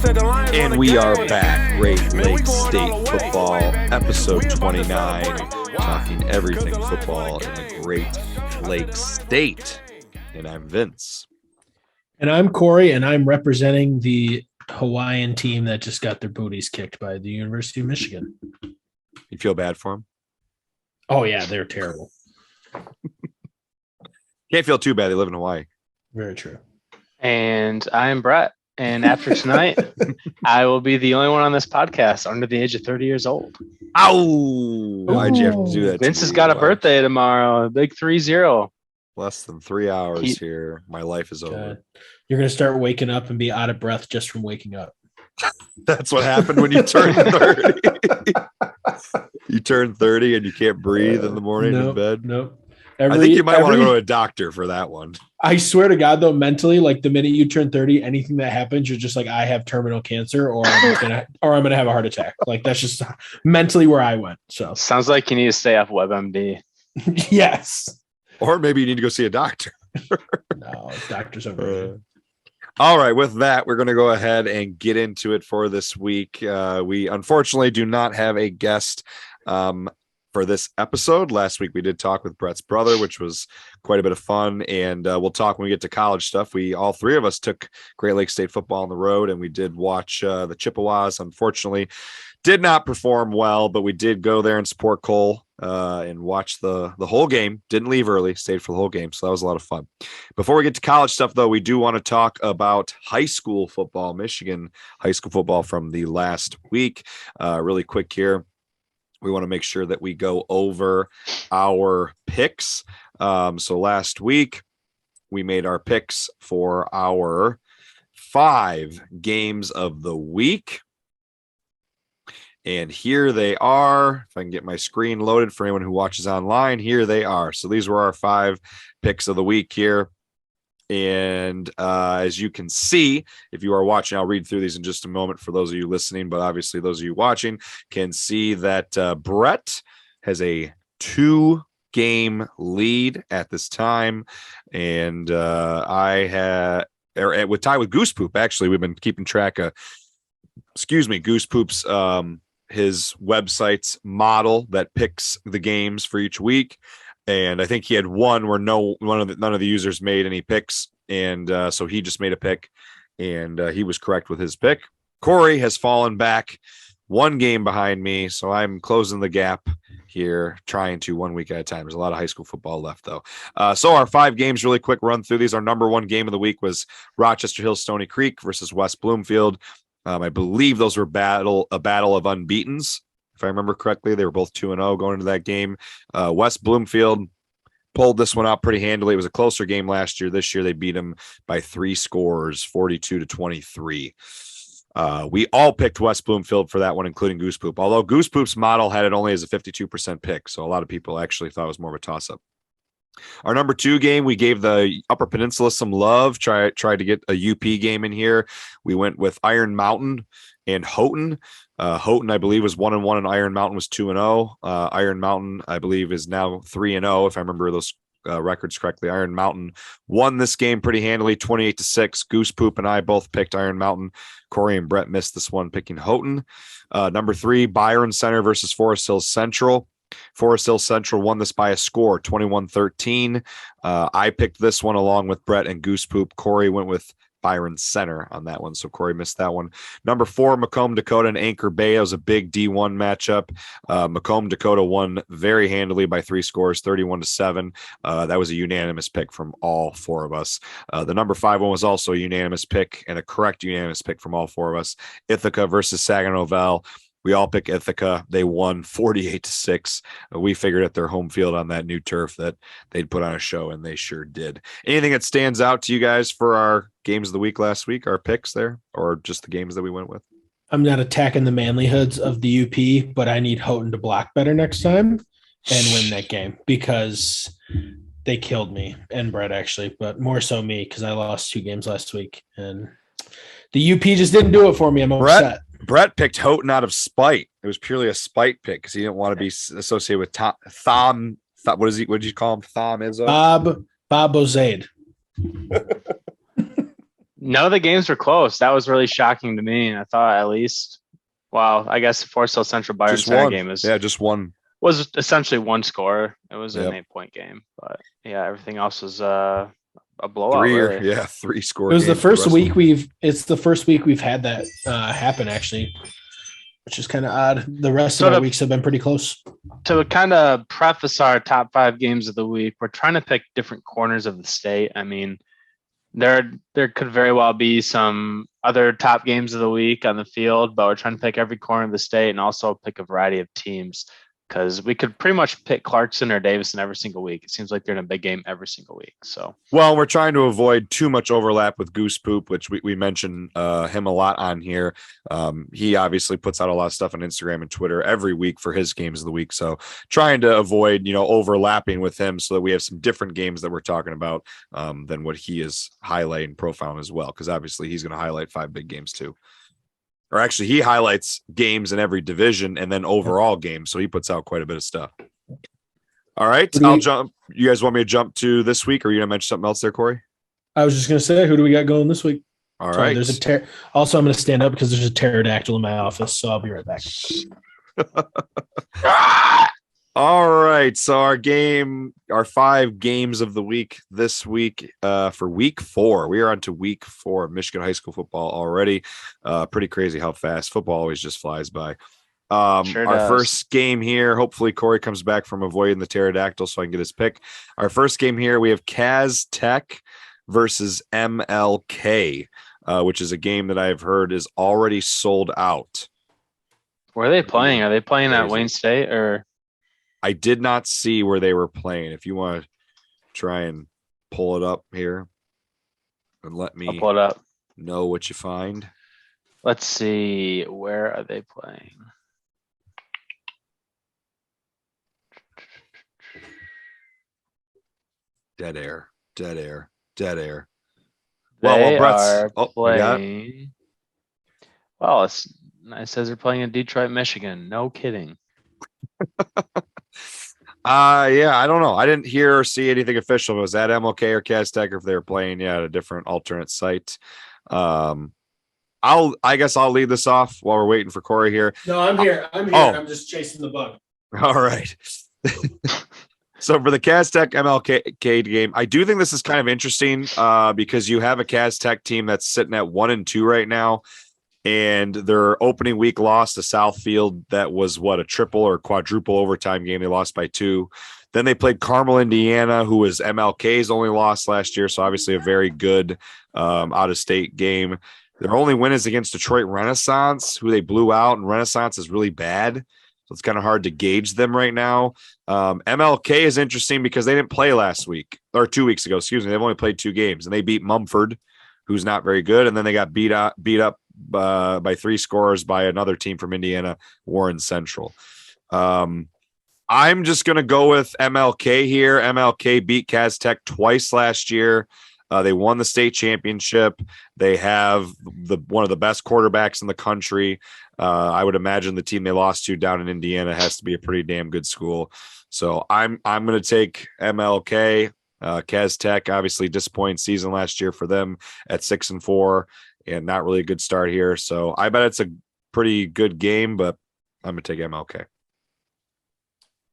And we are back, Great Lakes State Football, episode 29, talking everything football in the Great Lakes State. And I'm Vince. And I'm Kory, and I'm representing the Hawaiian team that just got their booties kicked by the University of Michigan. You feel bad for them? Oh, yeah, they're terrible. Can't feel too bad. They live in Hawaii. Very true. And I'm Brett. And after tonight, I will be the only one on this podcast under the age of 30 years old. Ow! Why'd you have to do that? Vince has got a birthday tomorrow. A big 3-0. Less than 3 hours here. My life is over. You're going to start waking up and be out of breath just from waking up. That's what happened when you turn 30. You turn 30 and you can't breathe in the morning in bed. Nope. I think you might want to go to a doctor for that one. I swear to God, though, mentally, like the minute you turn 30, anything that happens, you're just like, I have terminal cancer, or I'm gonna have a heart attack. Like that's just mentally where I went. So sounds like you need to stay off WebMD. Yes. Or maybe you need to go see a doctor. No, doctors over. All right, with that, we're going to go ahead and get into it for this week. We unfortunately do not have a guest for this episode. Last week we did talk with Brett's brother, which was quite a bit of fun, and we'll talk when we get to college stuff. All three of us took Great Lakes State football on the road, and we did watch the Chippewas. Unfortunately, did not perform well, but we did go there and support Cole and watch the whole game. Didn't leave early, stayed for the whole game, so that was a lot of fun. Before we get to college stuff, though, we do want to talk about high school football, Michigan high school football from the last week. Really quick here. We want to make sure that we go over our picks. So last week, we made our picks for our 5 games of the week. And here they are. If I can get my screen loaded for anyone who watches online, here they are. So these were our 5 picks of the week here. And as you can see, if you are watching, I'll read through these in just a moment for those of you listening, but obviously those of you watching can see that Brett has a 2-game lead at this time. And with tie with Goose Poop, actually, we've been keeping track of, Goose Poop's his website's model that picks the games for each week. And I think he had one where none of the users made any picks. And so he just made a pick, and he was correct with his pick. Kory has fallen back 1 game behind me. So I'm closing the gap here, trying to 1 week at a time. There's a lot of high school football left, though. So our 5 games, really quick run through these. Our number 1 game of the week was Rochester Hills Stony Creek versus West Bloomfield. I believe those were a battle of unbeatens. If I remember correctly, they were both 2-0 going into that game. West Bloomfield pulled this one out pretty handily. It was a closer game last year. This year, they beat them by 3 scores, 42-23. We all picked West Bloomfield for that one, including Goose Poop, although Goose Poop's model had it only as a 52% pick. So a lot of people actually thought it was more of a toss-up. Our number 2 game, we gave the Upper Peninsula some love, tried to get a UP game in here. We went with Iron Mountain and Houghton. Houghton, I believe, was 1-1, and Iron Mountain was 2-0. Iron Mountain, I believe, is now 3-0, if I remember those records correctly. Iron Mountain won this game pretty handily, 28-6. Goose Poop and I both picked Iron Mountain. Kory and Brett missed this one, picking Houghton. Number 3, Byron Center versus Forest Hills Central. Forest Hills Central won this by a score, 21-13. I picked this one along with Brett and Goose Poop. Kory went with Byron Center on that one, so Kory missed that one. Number 4, Macomb Dakota and Anchor Bay. It was a big D1 matchup. Macomb Dakota won very handily by 3 scores, 31-7. That was a unanimous pick from all 4 of us. The number 5 one was also a unanimous pick, and a correct unanimous pick from all 4 of us. Ithaca versus Saginaw Valley. We all pick Ithaca. They won 48-6. We figured at their home field on that new turf that they'd put on a show, and they sure did. Anything that stands out to you guys for our games of the week last week, our picks there, or just the games that we went with? I'm not attacking the manly hoods of the UP, but I need Houghton to block better next time and win that game because they killed me and Brett, actually, but more so me because I lost 2 games last week. And the UP just didn't do it for me. I'm upset. Brett picked Houghton out of spite. It was purely a spite pick because he didn't want to be associated with Thom. What did you call him? Thom Izzo? Bob Ozaid. None of the games were close. That was really shocking to me. I thought at least, well, I guess the Forest Hill Central Bayern Center game just one. Was essentially one score. It was an 8-point game, but yeah, everything else was a blowout. Really. 3 score. It was the first week it's the first week we've had that happen actually, which is kind of odd. The rest of our weeks have been pretty close. To kind of preface our top 5 games of the week, we're trying to pick different corners of the state. I mean, there could very well be some other top games of the week on the field, but we're trying to pick every corner of the state and also pick a variety of teams because we could pretty much pick Clarkson or Davison every single week. It seems like they're in a big game every single week. So, well, we're trying to avoid too much overlap with Goose Poop, which we mentioned him a lot on here. He obviously puts out a lot of stuff on Instagram and Twitter every week for his games of the week. So trying to avoid, overlapping with him so that we have some different games that we're talking about than what he is highlighting profiling as well. Because obviously he's going to highlight 5 big games too. Or actually, he highlights games in every division and then overall games. So he puts out quite a bit of stuff. All right. I'll jump. You guys want me to jump to this week or are you going to mention something else there, Kory? I was just going to say, who do we got going this week? All right. There's also, I'm going to stand up because there's a pterodactyl in my office. So I'll be right back. All right. So our 5 games of the week this week for week 4. We are on to week 4 of Michigan high school football already. Pretty crazy how fast football always just flies by. Our first game here, hopefully Kory comes back from avoiding the pterodactyl so I can get his pick. Our first game here, we have Kaz Tech versus MLK, which is a game that I've heard is already sold out. Where are they playing? Are they playing at Wayne State or? I did not see where they were playing. If you want to try and pull it up here and let me pull it up. Know what you find. Let's see. Where are they playing? Dead air. Well, Brett's playing. Well, it says they're playing in Detroit, Michigan. No kidding. Yeah, I don't know. I didn't hear or see anything official. It was at MLK or Kaz Tech, or if they were playing, at a different alternate site. I guess I'll lead this off while we're waiting for Kory here. No, I'm here. I'm just chasing the bug. All right. So for the Kaz Tech MLK game, I do think this is kind of interesting because you have a Kaz Tech team that's sitting at 1-2 right now. And their opening week loss to Southfield, that was a triple or quadruple overtime game. They lost by 2. Then they played Carmel, Indiana, who was MLK's only loss last year. So obviously a very good out-of-state game. Their only win is against Detroit Renaissance, who they blew out, and Renaissance is really bad. So it's kind of hard to gauge them right now. MLK is interesting because they didn't play last week or 2 weeks ago. Excuse me. They've only played 2 games, and they beat Mumford, who's not very good. And then they got beat up by 3 scores by another team from Indiana, Warren Central. I'm just going to go with MLK here. MLK beat Kaz Tech twice last year. They won the state championship. They have one of the best quarterbacks in the country. I would imagine the team they lost to down in Indiana has to be a pretty damn good school. So I'm going to take MLK. Kaz Tech, obviously disappointing season last year for them at 6-4 and not really a good start here. So I bet it's a pretty good game, but I'm going to take MLK.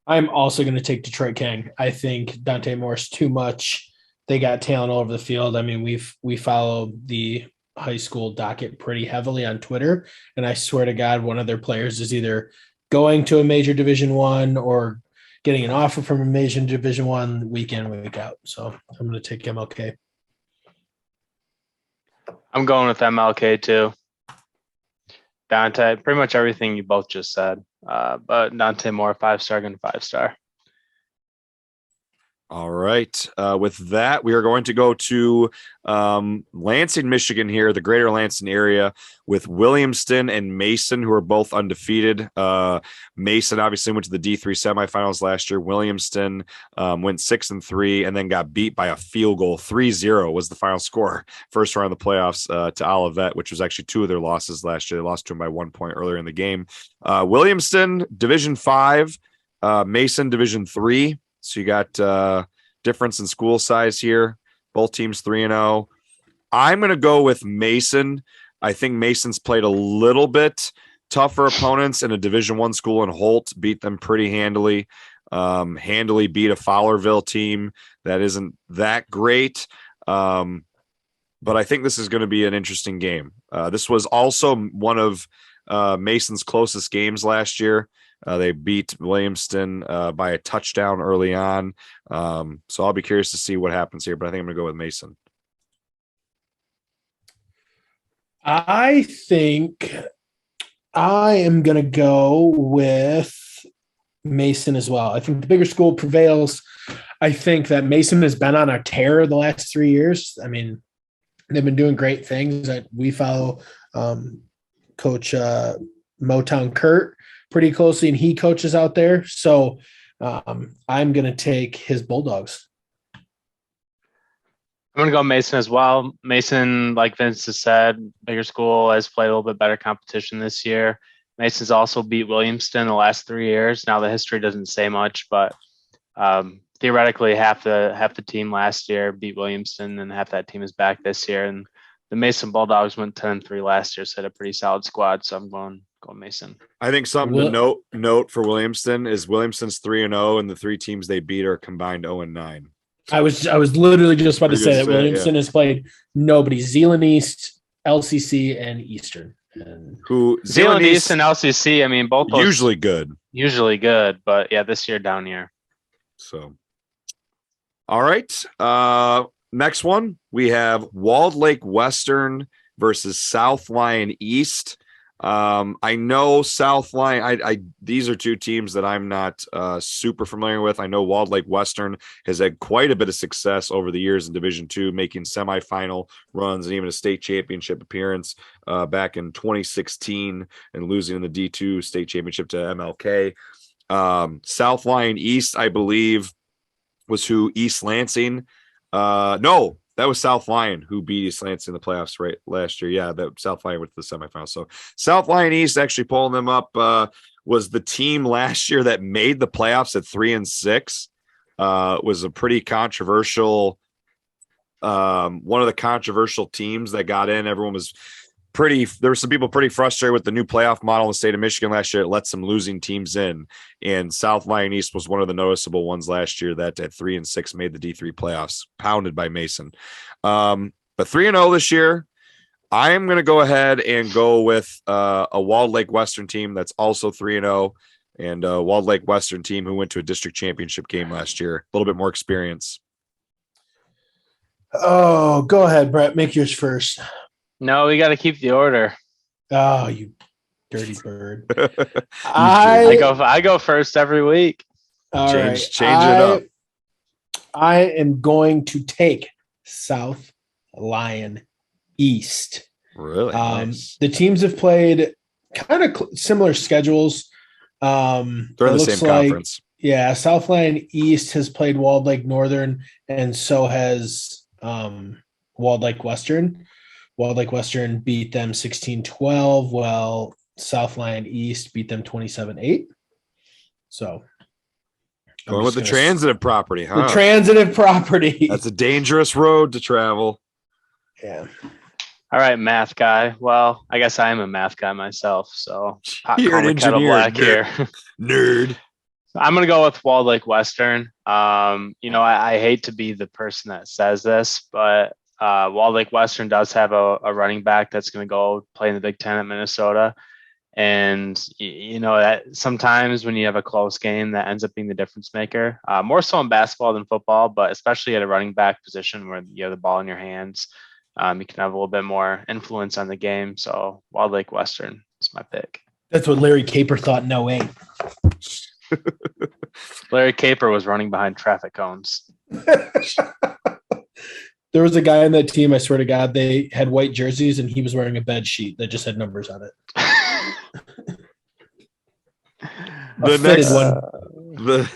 I'm also going to take Detroit King. I think Dante Morris too much. They got talent all over the field. I mean, we follow the high school docket pretty heavily on Twitter, and I swear to God, one of their players is either going to a major Division I or getting an offer from a major Division I week in, week out. So I'm going to take MLK. I'm going with MLK too. Dante, pretty much everything you both just said. But Dante Moore, 5-star, going to 5-star. All right. With that, we are going to go to Lansing, Michigan here, the greater Lansing area, with Williamston and Mason, who are both undefeated. Mason obviously went to the D3 semifinals last year. Williamston went 6-3 and then got beat by a field goal. 3-0 was the final score. First round of the playoffs to Olivet, which was actually 2 of their losses last year. They lost to them by 1 point earlier in the game. Williamston, Division 5, Mason, Division 3. So you got difference in school size here. Both teams 3-0. I'm going to go with Mason. I think Mason's played a little bit tougher opponents in a Division I school, and Holt beat them pretty handily. Handily beat a Fowlerville team that isn't that great. But I think this is going to be an interesting game. This was also one of Mason's closest games last year. They beat Williamston by a touchdown early on. So I'll be curious to see what happens here, but I think I'm going to go with Mason. I think I am going to go with Mason as well. I think the bigger school prevails. I think that Mason has been on a tear the last 3 years. I mean, they've been doing great things. We follow Coach Motown Kurt pretty closely, and he coaches out there. So I'm going to take his Bulldogs. I'm going to go Mason as well. Mason, like Vince has said, bigger school has played a little bit better competition this year. Mason's also beat Williamston the last 3 years. Now the history doesn't say much, but theoretically half the team last year beat Williamston, and half that team is back this year. And the Mason Bulldogs went 10-3 last year, so had a pretty solid squad. So I'm going Mason. I think something to note for Williamston is Williamston's 3-0, and the 3 teams they beat are combined 0-9. I was literally just about to say that Williamston has played nobody. Zeeland East, LCC, and Eastern. Zeeland East and LCC, I mean, both those usually good, but yeah, this year down here. So, all right. Next one, we have Walled Lake Western versus South Lyon East. I know South Lyon. These are 2 teams that I'm not super familiar with. I know Walled Lake Western has had quite a bit of success over the years in Division II, making semifinal runs and even a state championship appearance back in 2016 and losing in the D2 state championship to MLK. South Lyon East, I believe, was who East Lansing. No, that was South Lyon who beat East Lansing in the playoffs right last year. Yeah, that South Lyon went to the semifinals. So South Lyon East, actually pulling them up, was the team last year that made the playoffs at 3-6. Was a pretty controversial, one of the controversial teams that got in. Everyone was there were some people pretty frustrated with the new playoff model in the state of Michigan last year. It let some losing teams in, and South Lyon East was one of the noticeable ones last year that at 3-6 made the D3 playoffs, pounded by Mason. But 3-0 this year. I am going to go ahead and go with a Walled Lake Western team that's also 3-0, and a Walled Lake Western team who went to a district championship game last year. A little bit more experience. Oh, go ahead, Brett. Make yours first. No, we got to keep the order. Oh, you dirty bird. I go first every week. Change it up. I am going to take South Lyon East. Really? Nice. The teams have played kind of similar schedules. They're in the same conference. Yeah, South Lyon East has played Walled Lake Northern, and so has Walled Lake Western. Walled Lake Western beat them 16-12, while South Lyon East beat them 27-8. So going with the transitive property, huh? The transitive property. That's a dangerous road to travel. Yeah. All right, math guy. Well, I guess I am a math guy myself. So you're an engineer, black here. Nerd. I'm going to go with Walled Lake Western. I hate to be the person that says this, but Walled Lake Western does have a running back that's going to go play in the Big Ten at Minnesota. And, that sometimes when you have a close game, that ends up being the difference maker, more so in basketball than football, but especially at a running back position where you have the ball in your hands, you can have a little bit more influence on the game. So Walled Lake Western is my pick. That's what Larry Caper thought in 08. Larry Caper was running behind traffic cones. There was a guy on that team, I swear to God, they had white jerseys and he was wearing a bed sheet that just had numbers on it.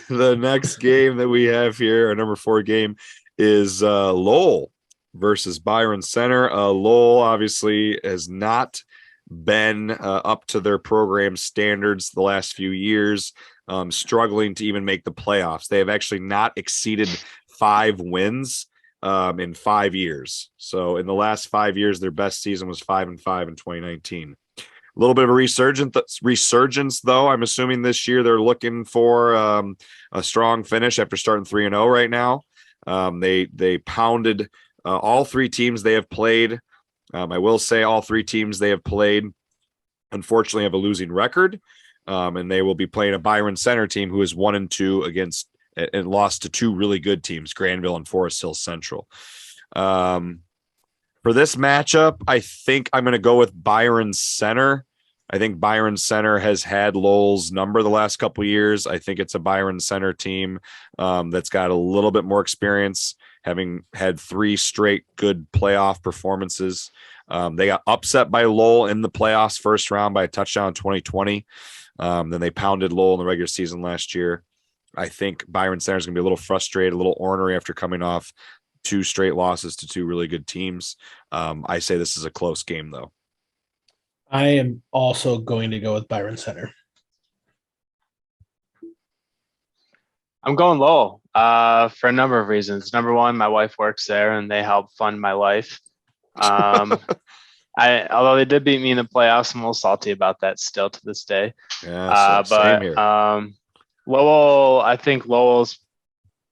The next game that we have here, our number 4 game, is Lowell versus Byron Center. Lowell obviously has not been up to their program standards the last few years, struggling to even make the playoffs. They have actually not exceeded 5 wins in 5 years. So in the last 5 years, their best season was 5-5 in 2019. A little bit of a resurgence, though. I'm assuming this year they're looking for a strong finish after starting 3-0 right now. They pounded all 3 teams they have played. I will say all 3 teams they have played, unfortunately, have a losing record, and they will be playing a Byron Center team who is 1-2 against and lost to 2 really good teams, Granville and Forest Hill Central. For this matchup, I think I'm going to go with Byron Center. I think Byron Center has had Lowell's number the last couple of years. I think it's a Byron Center team that's got a little bit more experience, having had 3 straight good playoff performances. They got upset by Lowell in the playoffs first round by a touchdown in 2020. Then they pounded Lowell in the regular season last year. I think Byron Center is going to be a little frustrated, a little ornery after coming off 2 straight losses to 2 really good teams. I say this is a close game, though. I am also going to go with Byron Center. I'm going Lowell for a number of reasons. Number one, my wife works there and they help fund my life. Although they did beat me in the playoffs, I'm a little salty about that still to this day. Yeah, same here. Lowell, I think Lowell's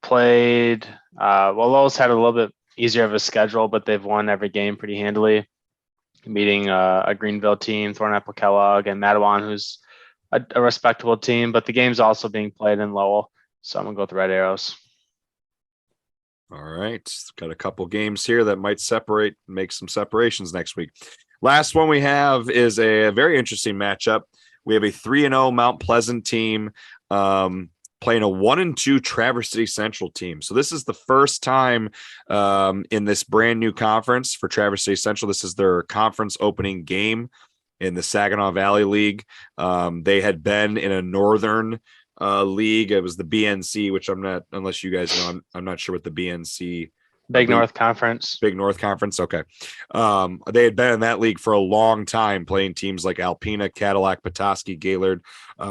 played. Lowell's had a little bit easier of a schedule, but they've won every game pretty handily, beating a Greenville team, Thornapple Kellogg, and Mattawan, who's a respectable team. But the game's also being played in Lowell, so I'm gonna go with the Red Arrows. All right, got a couple games here that might make some separations next week. Last one we have is a very interesting matchup. We have a 3-0 Mount Pleasant team playing a 1-2 Traverse City Central team. So this is the first time in this brand new conference for Traverse City Central. This is their conference opening game in the Saginaw Valley League. They had been in a northern league. It was the BNC, which I'm not, unless you guys know, I'm not sure what the BNC. Big North Conference. Big North Conference. Okay. They had been in that league for a long time, playing teams like Alpena, Cadillac, Petoskey, Gaylord.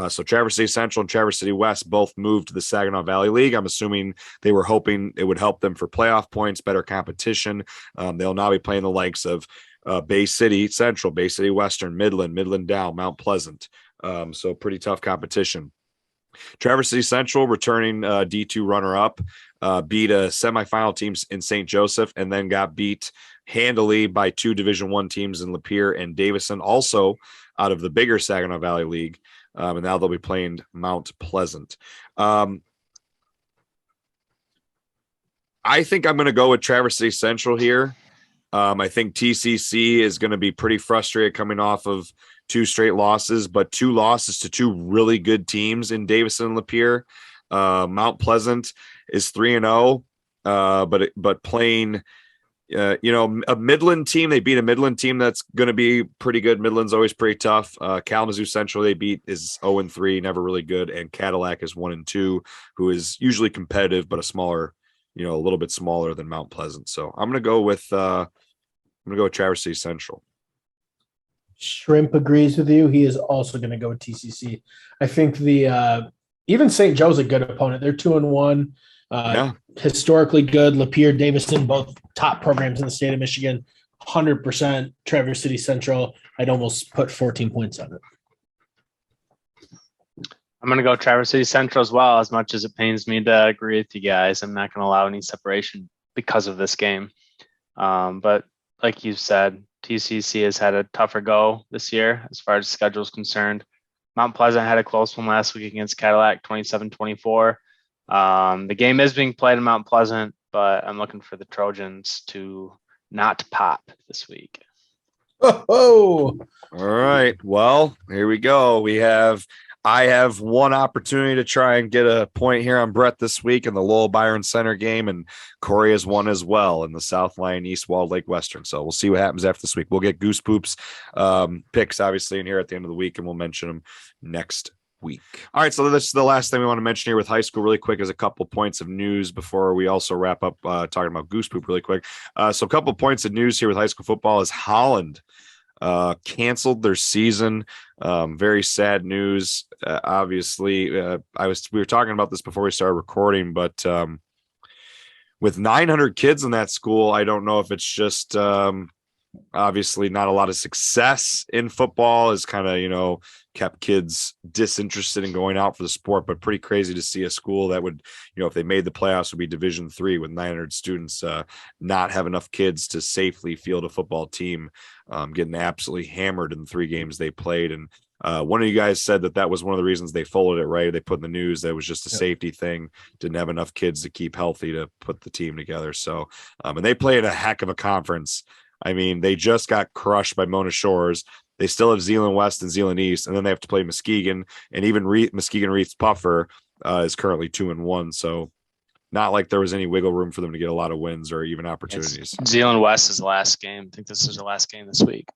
So Traverse City Central and Traverse City West both moved to the Saginaw Valley League. I'm assuming they were hoping it would help them for playoff points, better competition. They'll now be playing the likes of Bay City Central, Bay City Western, Midland Dow, Mount Pleasant. So pretty tough competition. Traverse City Central, returning D2 runner-up, beat a semifinal teams in St. Joseph, and then got beat handily by 2 Division I teams in Lapeer and Davison, also out of the bigger Saginaw Valley League. And now they'll be playing Mount Pleasant. I think I'm going to go with Traverse City Central here. I think TCC is going to be pretty frustrated coming off of 2 straight losses, but 2 losses to 2 really good teams in Davison and Lapeer. Mount Pleasant is 3-0, but playing, a Midland team. They beat a Midland team that's going to be pretty good. Midland's always pretty tough. Kalamazoo Central they beat is 0-3, never really good, and Cadillac is 1-2, who is usually competitive but a smaller, a little bit smaller than Mount Pleasant. So I'm going to go with Traverse City Central. Shrimp agrees with you. He is also going to go with TCC. I think even St. Joe's a good opponent. They're 2-1, historically good. Lapeer, Davison, both top programs in the state of Michigan. 100% Traverse City Central. I'd almost put 14 points on it. I'm going to go Traverse City Central as well, as much as it pains me to agree with you guys. I'm not going to allow any separation because of this game. But like you said, TCC has had a tougher go this year as far as schedule is concerned. Mount Pleasant had a close one last week against Cadillac, 27-24. The game is being played in Mount Pleasant, but I'm looking for the Trojans to not pop this week. Oh, all right. Well, here we go. I have one opportunity to try and get a point here on Brett this week in the Lowell Byron Center game, and Kory has won as well in the South Lyon East Walled Lake Western. So we'll see what happens after this week. We'll get Goose Poops picks, obviously, in here at the end of the week, and we'll mention them next week. All right, so this is the last thing we want to mention here with high school really quick is a couple points of news before we also wrap up talking about Goose Poop really quick. So a couple points of news here with high school football is Holland canceled their season. Very sad news. Obviously, we were talking about this before we started recording, but with 900 kids in that school, I don't know if it's just obviously not a lot of success in football is kind of, kept kids disinterested in going out for the sport, but pretty crazy to see a school that would, if they made the playoffs, would be Division III with 900 students, not have enough kids to safely field a football team, getting absolutely hammered in the 3 games they played. And one of you guys said that was one of the reasons they folded it, right? They put in the news that it was just a safety thing, didn't have enough kids to keep healthy to put the team together. So, and they played a heck of a conference. I mean, they just got crushed by Mona Shores. They still have Zeeland West and Zeeland East, and then they have to play Muskegon, and even Muskegon Reeds Puffer is currently 2-1. So not like there was any wiggle room for them to get a lot of wins or even opportunities. Zeeland West is the last game. I think this is the last game this week.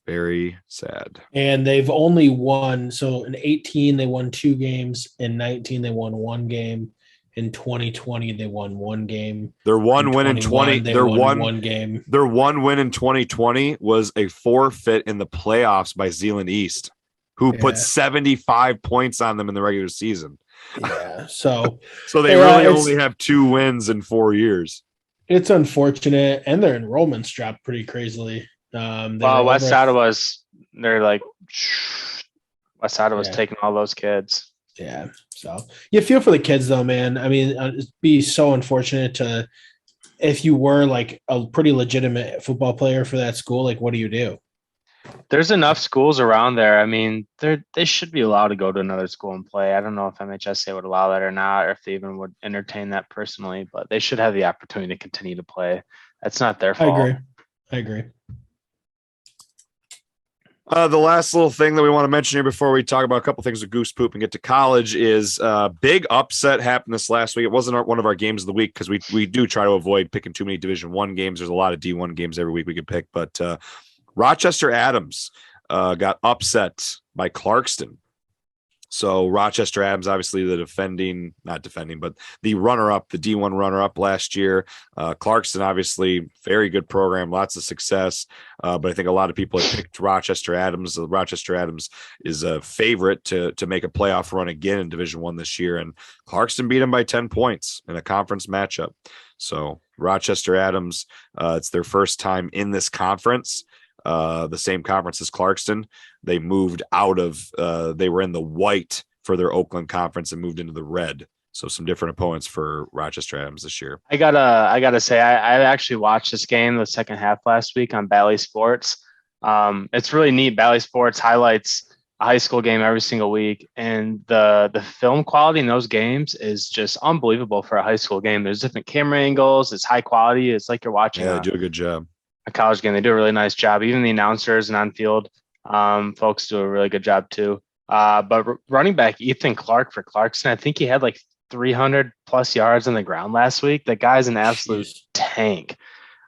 Very sad. And they've only won. So in 18, they won 2 games. In 19, they won 1 game. In 2020, they won 1 game. Their one win in 20. They won 1 game. Their one win in 2020 was a forfeit in the playoffs by Zeeland East, who put 75 points on them in the regular season. Yeah. So they really only have 2 wins in 4 years. It's unfortunate, and their enrollments dropped pretty crazily. West Ottawa's taking all those kids. Yeah. So you feel for the kids though, man. I mean, it'd be so unfortunate if you were like a pretty legitimate football player for that school, like what do you do? There's enough schools around there. I mean, they should be allowed to go to another school and play. I don't know if MHSAA would allow that or not, or if they even would entertain that personally, but they should have the opportunity to continue to play. That's not their fault. I agree. The last little thing that we want to mention here before we talk about a couple things with Goose Poop and get to college is big upset happened this last week. It wasn't one of our games of the week because we do try to avoid picking too many Division I games. There's a lot of D1 games every week we could pick, but Rochester Adams got upset by Clarkston. So Rochester Adams, obviously the the runner-up, the D1 runner-up last year. Clarkston, obviously, very good program, lots of success. But I think a lot of people have picked Rochester Adams. Rochester Adams is a favorite to make a playoff run again in Division I this year. And Clarkston beat them by 10 points in a conference matchup. So Rochester Adams, it's their first time in this conference. The same conference as Clarkston. They moved out of they were in the white for their Oakland conference and moved into the red. So some different opponents for Rochester Adams this year. I gotta say I actually watched this game the second half last week on Bally Sports. It's really neat. Bally Sports highlights a high school game every single week, and the film quality in those games is just unbelievable for a high school game. There's different camera angles. It's high quality. It's like you're watching. Yeah, they do a good job. A college game. They do a really nice job. Even the announcers and on-field folks do a really good job too. But running back Ethan Clark for Clarkston, I think he had like 300 plus yards on the ground last week. That guy's an absolute tank.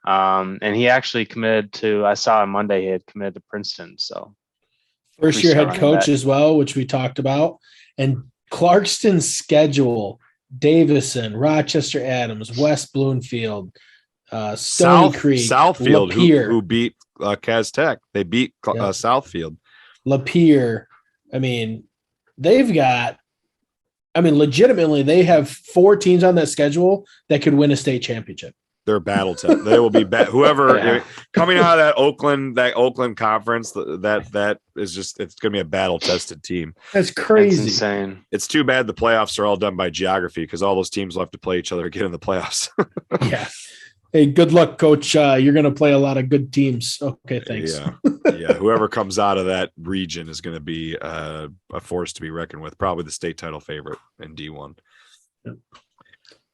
And he actually committed to, I saw on Monday, he had committed to Princeton. So first year head coach as well, which we talked about. And Clarkston's schedule, Davison, Rochester Adams, West Bloomfield, Stony Creek, Southfield, who beat Kaz Tech. They beat Southfield. Lapeer. I mean, legitimately, they have 4 teams on that schedule that could win a state championship. They're battle test. They will be whoever coming out of that Oakland conference. That is just, it's going to be a battle tested team. That's crazy. That's insane. It's too bad the playoffs are all done by geography because all those teams will have to play each other again in the playoffs. Yeah. Hey, good luck, coach. You're going to play a lot of good teams. Okay, thanks. Yeah. Whoever comes out of that region is going to be a force to be reckoned with. Probably the state title favorite in D1. Yep.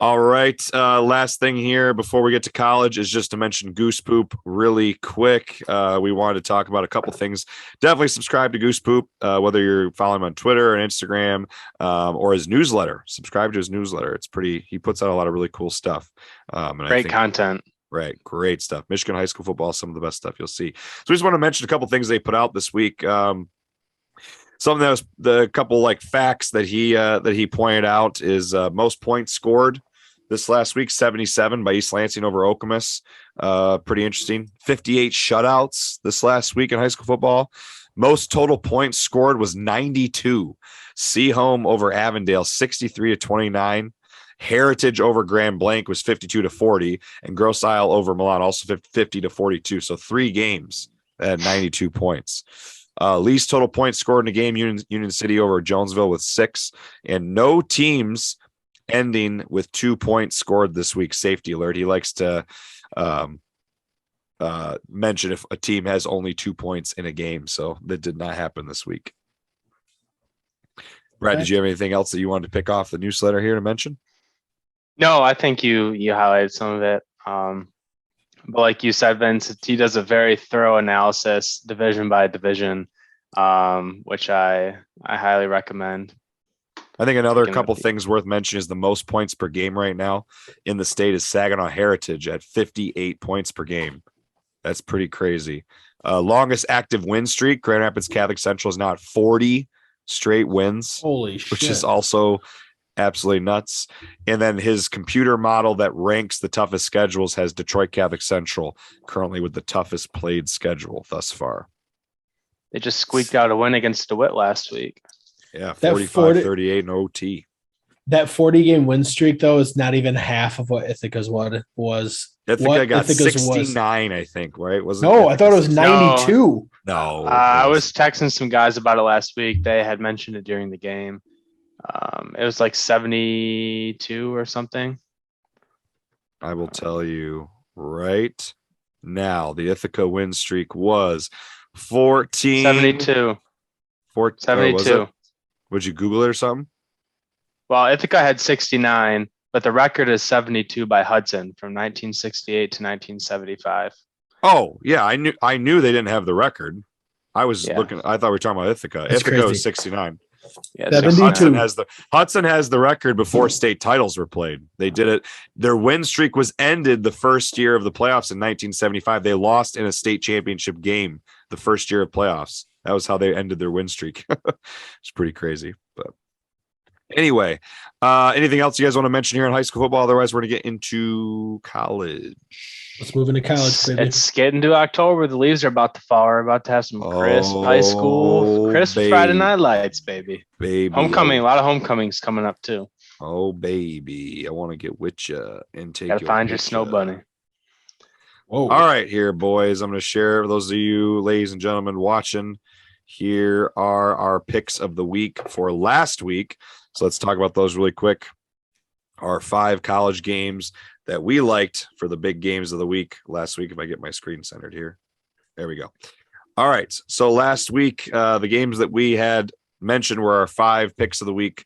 All right. Last thing here before we get to college is just to mention Goose Poop really quick. We wanted to talk about a couple things. Definitely subscribe to Goose Poop, whether you're following him on Twitter or Instagram or his newsletter. Subscribe to his newsletter. He puts out a lot of really cool stuff. Great content. Right. Great stuff. Michigan high school football, some of the best stuff you'll see. So we just want to mention a couple things they put out this week. Something that was the couple like facts that he pointed out is most points scored this last week, 77 by East Lansing over Okemos. Pretty interesting. 58 shutouts this last week in high school football. Most total points scored was 92. Seaholm over Avondale, 63-29. Heritage over Grand Blanc was 52-40, and Grosse Isle over Milan also 50-42. So 3 games at 92 points. Least total points scored in a game, Union City over Jonesville with 6, and no teams ending with 2 points scored this week. Safety alert. He likes to mention if a team has only 2 points in a game. So that did not happen this week. Brad, did you have anything else that you wanted to pick off the newsletter here to mention? No, I think you highlighted some of it. But like you said, Vince, he does a very thorough analysis, division by division, which I highly recommend. I think another couple things worth mentioning is the most points per game right now in the state is Saginaw Heritage at 58 points per game. That's pretty crazy. Longest active win streak, Grand Rapids Catholic Central is now at 40 straight wins. Holy shit. Which is also absolutely nuts. And then his computer model that ranks the toughest schedules has Detroit Catholic Central currently with the toughest played schedule thus far. They just squeaked out a win against DeWitt last week. Yeah, 45-38 in OT. That 40-game win streak, though, is not even half of what Ithaca's was. Ithaca got 69, I think, right? I thought it was 92. No. I was texting some guys about it last week. They had mentioned it during the game. It was like 72 or something. I will tell you right now, the Ithaca win streak was 14. 72. 72. Would you Google it or something? Well, Ithaca had 69, but the record is 72 by Hudson from 1968 to 1975. Oh, yeah. I knew they didn't have the record. I was looking. I thought we were talking about Ithaca. That's Ithaca crazy. was 69. Yeah, 72. Hudson has the record before state titles were played. They did it. Their win streak was ended the first year of the playoffs in 1975. They lost in a state championship game the first year of playoffs. That was how they ended their win streak. It's pretty crazy. But anyway, anything else you guys want to mention here in high school football? Otherwise, we're going to get into college. Let's move into college, baby. It's getting to October. The leaves are about to fall. We're about to have some crisp high school, crisp Friday night lights, baby. Homecoming. A lot of homecomings coming up, too. Oh, baby. I want to get with you and take Gotta find your snow bunny. Whoa. All right, here, boys. I'm going to share with those of you, ladies and gentlemen, watching. Here are our picks of the week for last week. So let's talk about those really quick. Our 5 college games that we liked for the big games of the week last week. If I get my screen centered here. There we go. All right. So last week, the games that we had mentioned were our 5 picks of the week.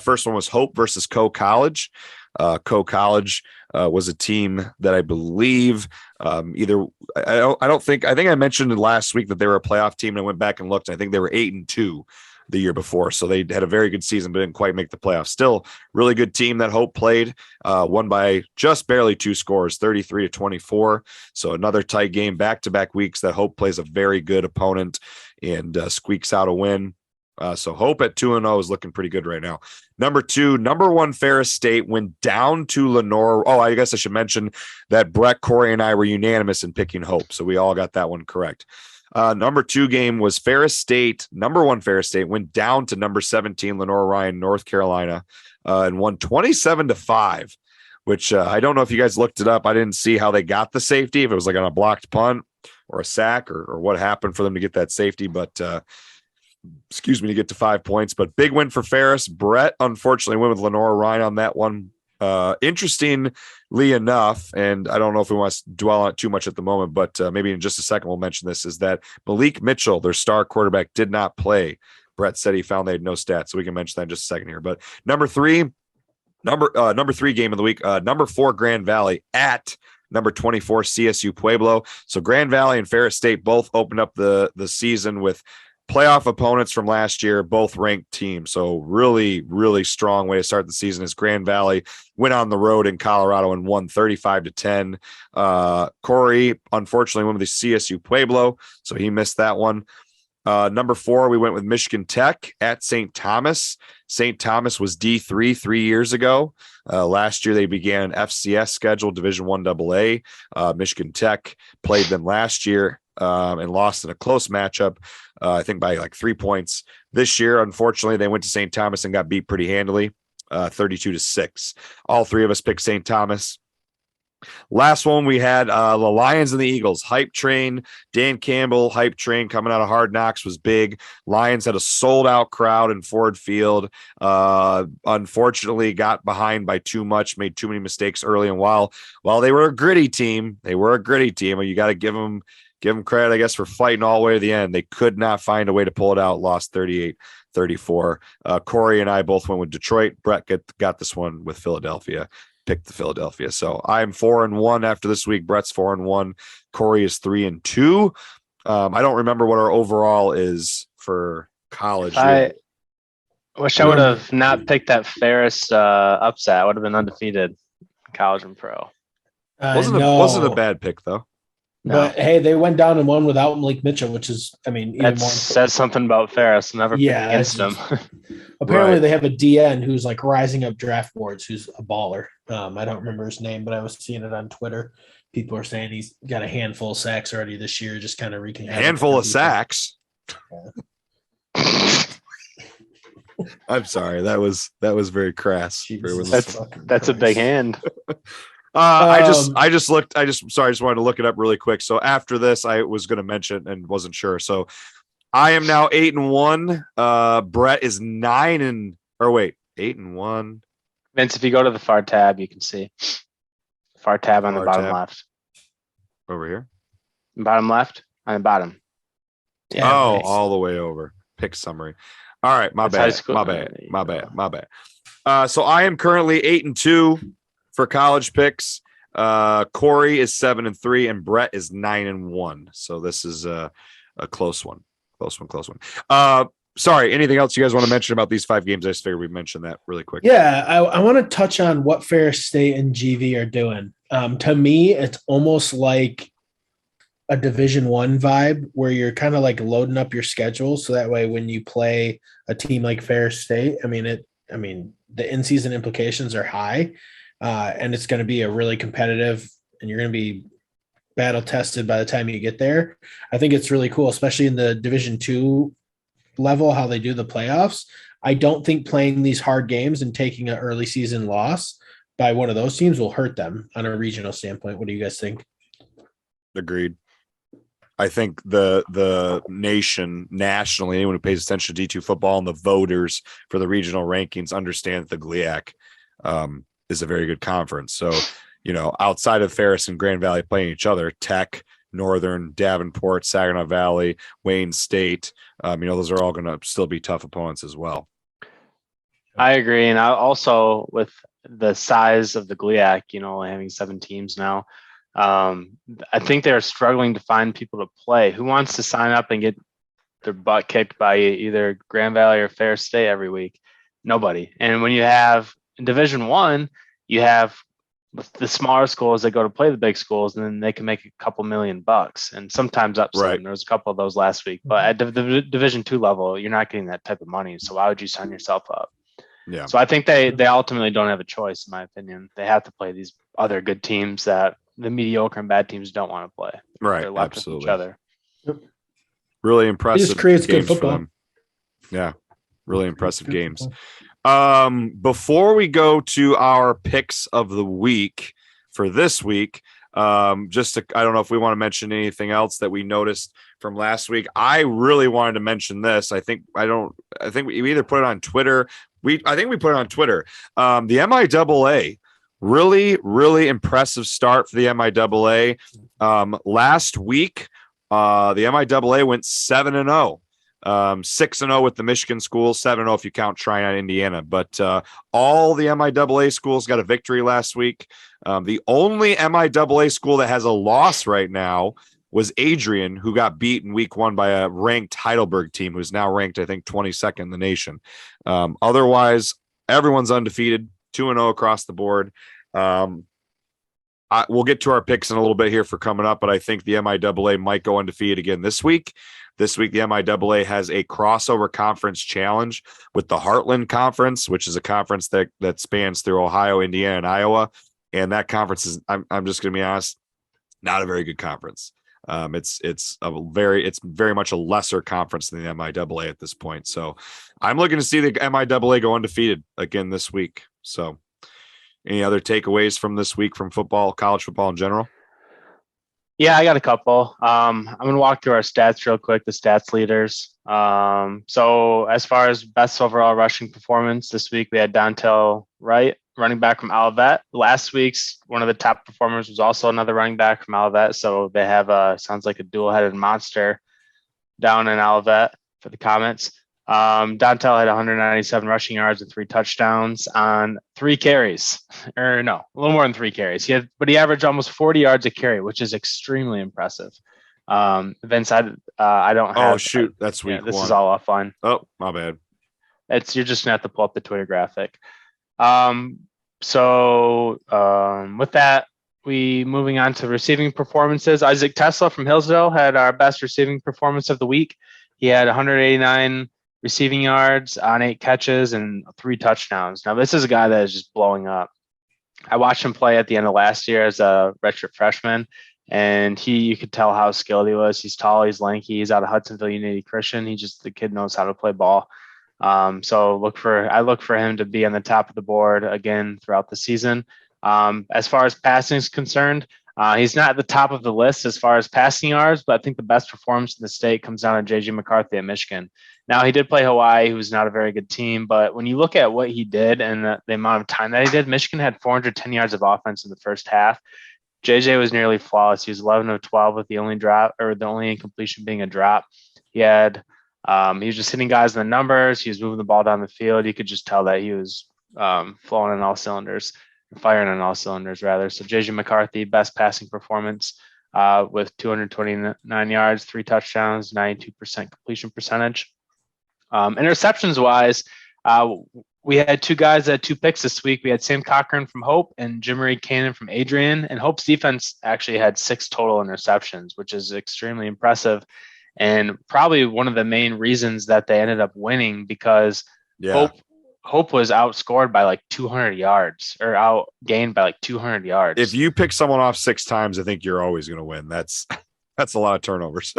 First one was Hope versus Co College. Co College was a team that I believe I think I mentioned last week that they were a playoff team, and I went back and looked. And I think they were 8-2 the year before, so they had a very good season, but didn't quite make the playoffs. Still, really good team that Hope played. Won by just barely 2 scores, 33-24. So another tight game, back-to-back weeks that Hope plays a very good opponent and squeaks out a win. So Hope at 2-0 is looking pretty good right now. Number 1 Ferris State went down to Lenore. Oh, I guess I should mention that Brett, Kory, and I were unanimous in picking Hope, so we all got that one correct. Number 2 game was Ferris State. Number 1 Ferris State went down to number 17 Lenore Ryan, North Carolina, and won 27-5. Which I don't know if you guys looked it up. I didn't see how they got the safety, if it was like on a blocked punt or a sack or what happened for them to get that safety, but. To get to 5 points, but big win for Ferris. Brett unfortunately went with Lenore Ryan on that one. Interestingly enough, and I don't know if we want to dwell on it too much at the moment, but maybe in just a second we'll mention this, is that Malik Mitchell, their star quarterback, did not play. Brett said he found they had no stats, so we can mention that in just a second here. But number three game of the week, number 4 Grand Valley at number 24 CSU Pueblo. So Grand Valley and Ferris State both opened up the season with playoff opponents from last year, both ranked teams. So really, really strong way to start the season as Grand Valley went on the road in Colorado and won 35-10. Kory, unfortunately, went with the CSU Pueblo, so he missed that one. Number 4, we went with Michigan Tech at St. Thomas. St. Thomas was D3 3 years ago. Last year, they began an FCS schedule, Division I AA. Michigan Tech played them last year and lost in a close matchup, I think by like 3 points. This year, unfortunately, they went to St. Thomas and got beat pretty handily. 32-6. All three of us picked St. Thomas. Last one, we had the Lions and the Eagles. Hype train, Dan Campbell, hype train coming out of Hard Knocks was big. Lions had a sold-out crowd in Ford Field. Unfortunately, got behind by too much, made too many mistakes early. And while they were a gritty team, you got to give them credit, I guess, for fighting all the way to the end. They could not find a way to pull it out, lost 38-34. Kory and I both went with Detroit. Brett got this one with Philadelphia. Picked the Philadelphia. So I'm 4-1 after this week. Brett's 4-1. Kory is 3-2. I don't remember what our overall is for college. I wish I would have not picked that Ferris upset. I would have been undefeated college and pro. Wasn't a bad pick though. No. But hey, they went down and won without Malik Mitchell, which is, even more. Says something about Ferris. Never picked against them. Apparently, They have a DN who's like rising up draft boards, who's a baller. I don't remember his name, but I was seeing it on Twitter. People are saying he's got a handful of sacks already this year, just kind of wreaking havoc. Handful of sacks. Yeah. I'm sorry. That was very crass. That's a big hand. I just wanted to look it up really quick. So after this, I was going to mention and wasn't sure. So I am now 8-1. Brett is 8-1. Vince, if you go to the far tab, you can see far tab on the bottom left. Over here? Bottom left on the bottom. Yeah, nice. All the way over. Pick summary. All right, my bad. So I am currently 8-2 for college picks. Kory is 7-3 and Brett is 9-1. So this is a close one. Close one. Sorry, anything else you guys want to mention about these 5 games? I just figured we'd mention that really quick. Yeah, I want to touch on what Ferris State and GV are doing. To me, it's almost like a Division I vibe where you're kind of like loading up your schedule. So that way, when you play a team like Ferris State, the in-season implications are high. And it's going to be a really competitive, and you're going to be battle tested by the time you get there. I think it's really cool, especially in the Division II level, how they do the playoffs. I don't think playing these hard games and taking an early season loss by one of those teams will hurt them on a regional standpoint. What do you guys think? Agreed. I think the nation nationally, anyone who pays attention to D2 football and the voters for the regional rankings understand that the GLIAC is a very good conference. So, outside of Ferris and Grand Valley playing each other, Tech, Northern, Davenport, Saginaw Valley, Wayne State, those are all going to still be tough opponents as well. I agree. And also with the size of the GLIAC, having 7 teams now, I think they're struggling to find people to play. Who wants to sign up and get their butt kicked by either Grand Valley or Ferris State every week? Nobody. And when you have in Division I, you have the smaller schools that go to play the big schools, and then they can make a couple $1,000,000 and sometimes upset. Right. There was a couple of those last week, but at the Division II level, you're not getting that type of money. So why would you sign yourself up? Yeah. So I think they ultimately don't have a choice, in my opinion. They have to play these other good teams that the mediocre and bad teams don't want to play. Right. They're left Absolutely. with each other. Really impressive. It just creates games good football. for them. Yeah. Really impressive games. Before we go to our picks of the week for this week, I don't know if we want to mention anything else that we noticed from last week. I really wanted to mention this. I think we either put it on Twitter. I think we put it on Twitter. The MIAA, really, really impressive start for the MIAA. Last week, the MIAA went 7-0. 6-0 with the Michigan schools, 7-0 if you count Tryon, Indiana. But all the MIAA schools got a victory last week. The only MIAA school that has a loss right now was Adrian, who got beat in week 1 by a ranked Heidelberg team, who's now ranked, I think, 22nd in the nation. Otherwise, everyone's undefeated, 2-0 across the board. We'll get to our picks in a little bit here for coming up, but I think the MIAA might go undefeated again this week. This week, the MIAA has a crossover conference challenge with the Heartland Conference, which is a conference that spans through Ohio, Indiana, and Iowa. And that conference is, I'm just going to be honest, not a very good conference. It's very much a lesser conference than the MIAA at this point. So I'm looking to see the MIAA go undefeated again this week. So, any other takeaways from this week from football, college football in general? Yeah, I got a couple. I'm going to walk through our stats real quick, the stats leaders. So as far as best overall rushing performance this week, we had Dontel Wright, running back from Olivet. Last week's one of the top performers was also another running back from Olivet. So they have sounds like a dual-headed monster down in Olivet for the Comets. Dontel had 197 rushing yards and 3 touchdowns on 3 carries, or no, a little more than 3 carries. But he averaged almost 40 yards a carry, which is extremely impressive. Vince, I don't have. Oh shoot, that's week 1. This is all offline. Oh, my bad. You're just gonna have to pull up the Twitter graphic. With that, we moving on to receiving performances. Isaac Tesla from Hillsdale had our best receiving performance of the week. He had 189 receiving yards on 8 catches and 3 touchdowns. Now, this is a guy that is just blowing up. I watched him play at the end of last year as a redshirt freshman, and you could tell how skilled he was. He's tall, he's lanky, he's out of Hudsonville Unity Christian. The kid knows how to play ball. So I look for him to be on the top of the board again throughout the season. As far as passing is concerned, he's not at the top of the list as far as passing yards, but I think the best performance in the state comes down to JJ McCarthy at Michigan. Now, he did play Hawaii, who's not a very good team, but when you look at what he did and the amount of time that he did, Michigan had 410 yards of offense in the first half. JJ was nearly flawless. He was 11 of 12 with the only incompletion being a drop. He was just hitting guys in the numbers. He was moving the ball down the field. You could just tell that he was flowing on all cylinders. Firing on all cylinders, rather. So JJ McCarthy, best passing performance with 229 yards, 3 touchdowns, 92% completion percentage. Interceptions-wise, we had 2 guys that had 2 picks this week. We had Sam Cochran from Hope and Jim Marie Cannon from Adrian. And Hope's defense actually had 6 total interceptions, which is extremely impressive. And probably one of the main reasons that they ended up winning because Hope was outscored by like 200 yards or outgained by like 200 yards. If you pick someone off 6 times, I think you're always going to win. That's a lot of turnovers.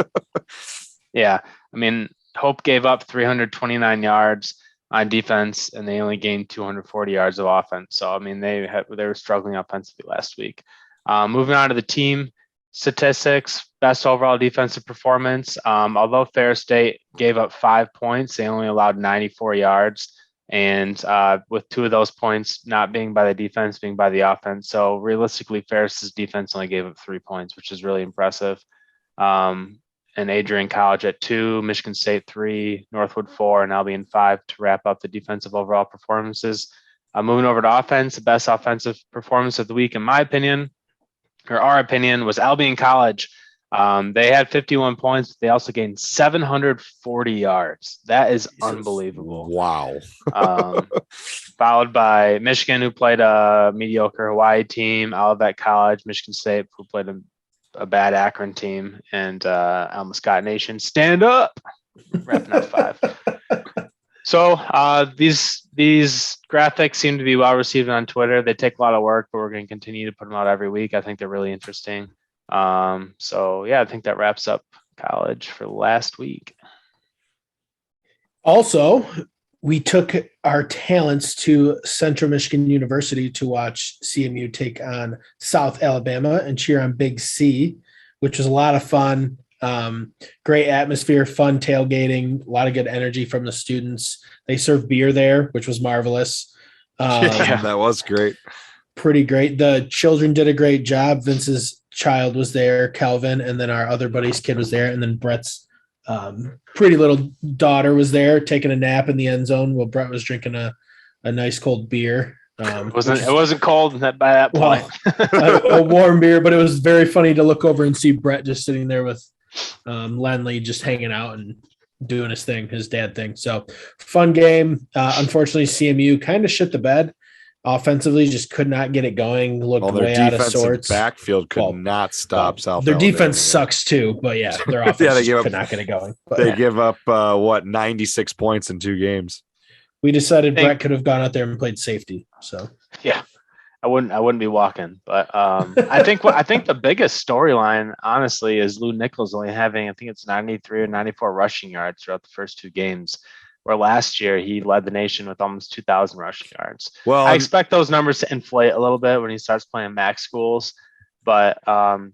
Yeah. I mean, Hope gave up 329 yards on defense and they only gained 240 yards of offense. So, I mean, they were struggling offensively last week. Moving on to the team statistics, best overall defensive performance. Although Ferris State gave up 5 points, they only allowed 94 yards. And with 2 of those points not being by the defense, being by the offense. So realistically, Ferris's defense only gave up 3 points, which is really impressive. And Adrian College at 2, Michigan State 3, Northwood 4, and Albion 5 to wrap up the defensive overall performances. Moving over to offense, the best offensive performance of the week, in my opinion, or our opinion, was Albion College. They had 51 points. They also gained 740 yards. That is unbelievable. Wow. Followed by Michigan, who played a mediocre Hawaii team, Olivet College, Michigan State, who played a bad Akron team, and Alma Scott Nation. Stand up. Wrapping up 5. So these graphics seem to be well received on Twitter. They take a lot of work, but we're going to continue to put them out every week. I think they're really interesting. I think that wraps up college for last week. Also, we took our talents to Central Michigan University to watch CMU take on South Alabama and cheer on Big C, which was a lot of fun. Great atmosphere, fun tailgating, a lot of good energy from the students. They served beer there, which was marvelous. That was great. Pretty great. The children did a great job. Vince's child was there, Calvin, and then our other buddy's kid was there, and then Brett's pretty little daughter was there taking a nap in the end zone while Brett was drinking a nice cold beer. It wasn't cold by that point. A warm beer, but it was very funny to look over and see Brett just sitting there with Lenley just hanging out and doing his thing, his dad thing. So fun game. Unfortunately, CMU kind of shit the bed. Offensively, just could not get it going. Looked way out of sorts. Backfield could not stop South. Their defense sucks too, but yeah, their offense could not get it going. But, they give up 96 points in 2 games. We decided Brett could have gone out there and played safety. So yeah, I wouldn't be walking. But I think the biggest storyline, honestly, is Lou Nichols only having, I think it's 93 or 94 rushing yards throughout the first 2 games. where last year he led the nation with almost 2,000 rushing yards. Well, I expect those numbers to inflate a little bit when he starts playing MAC schools. But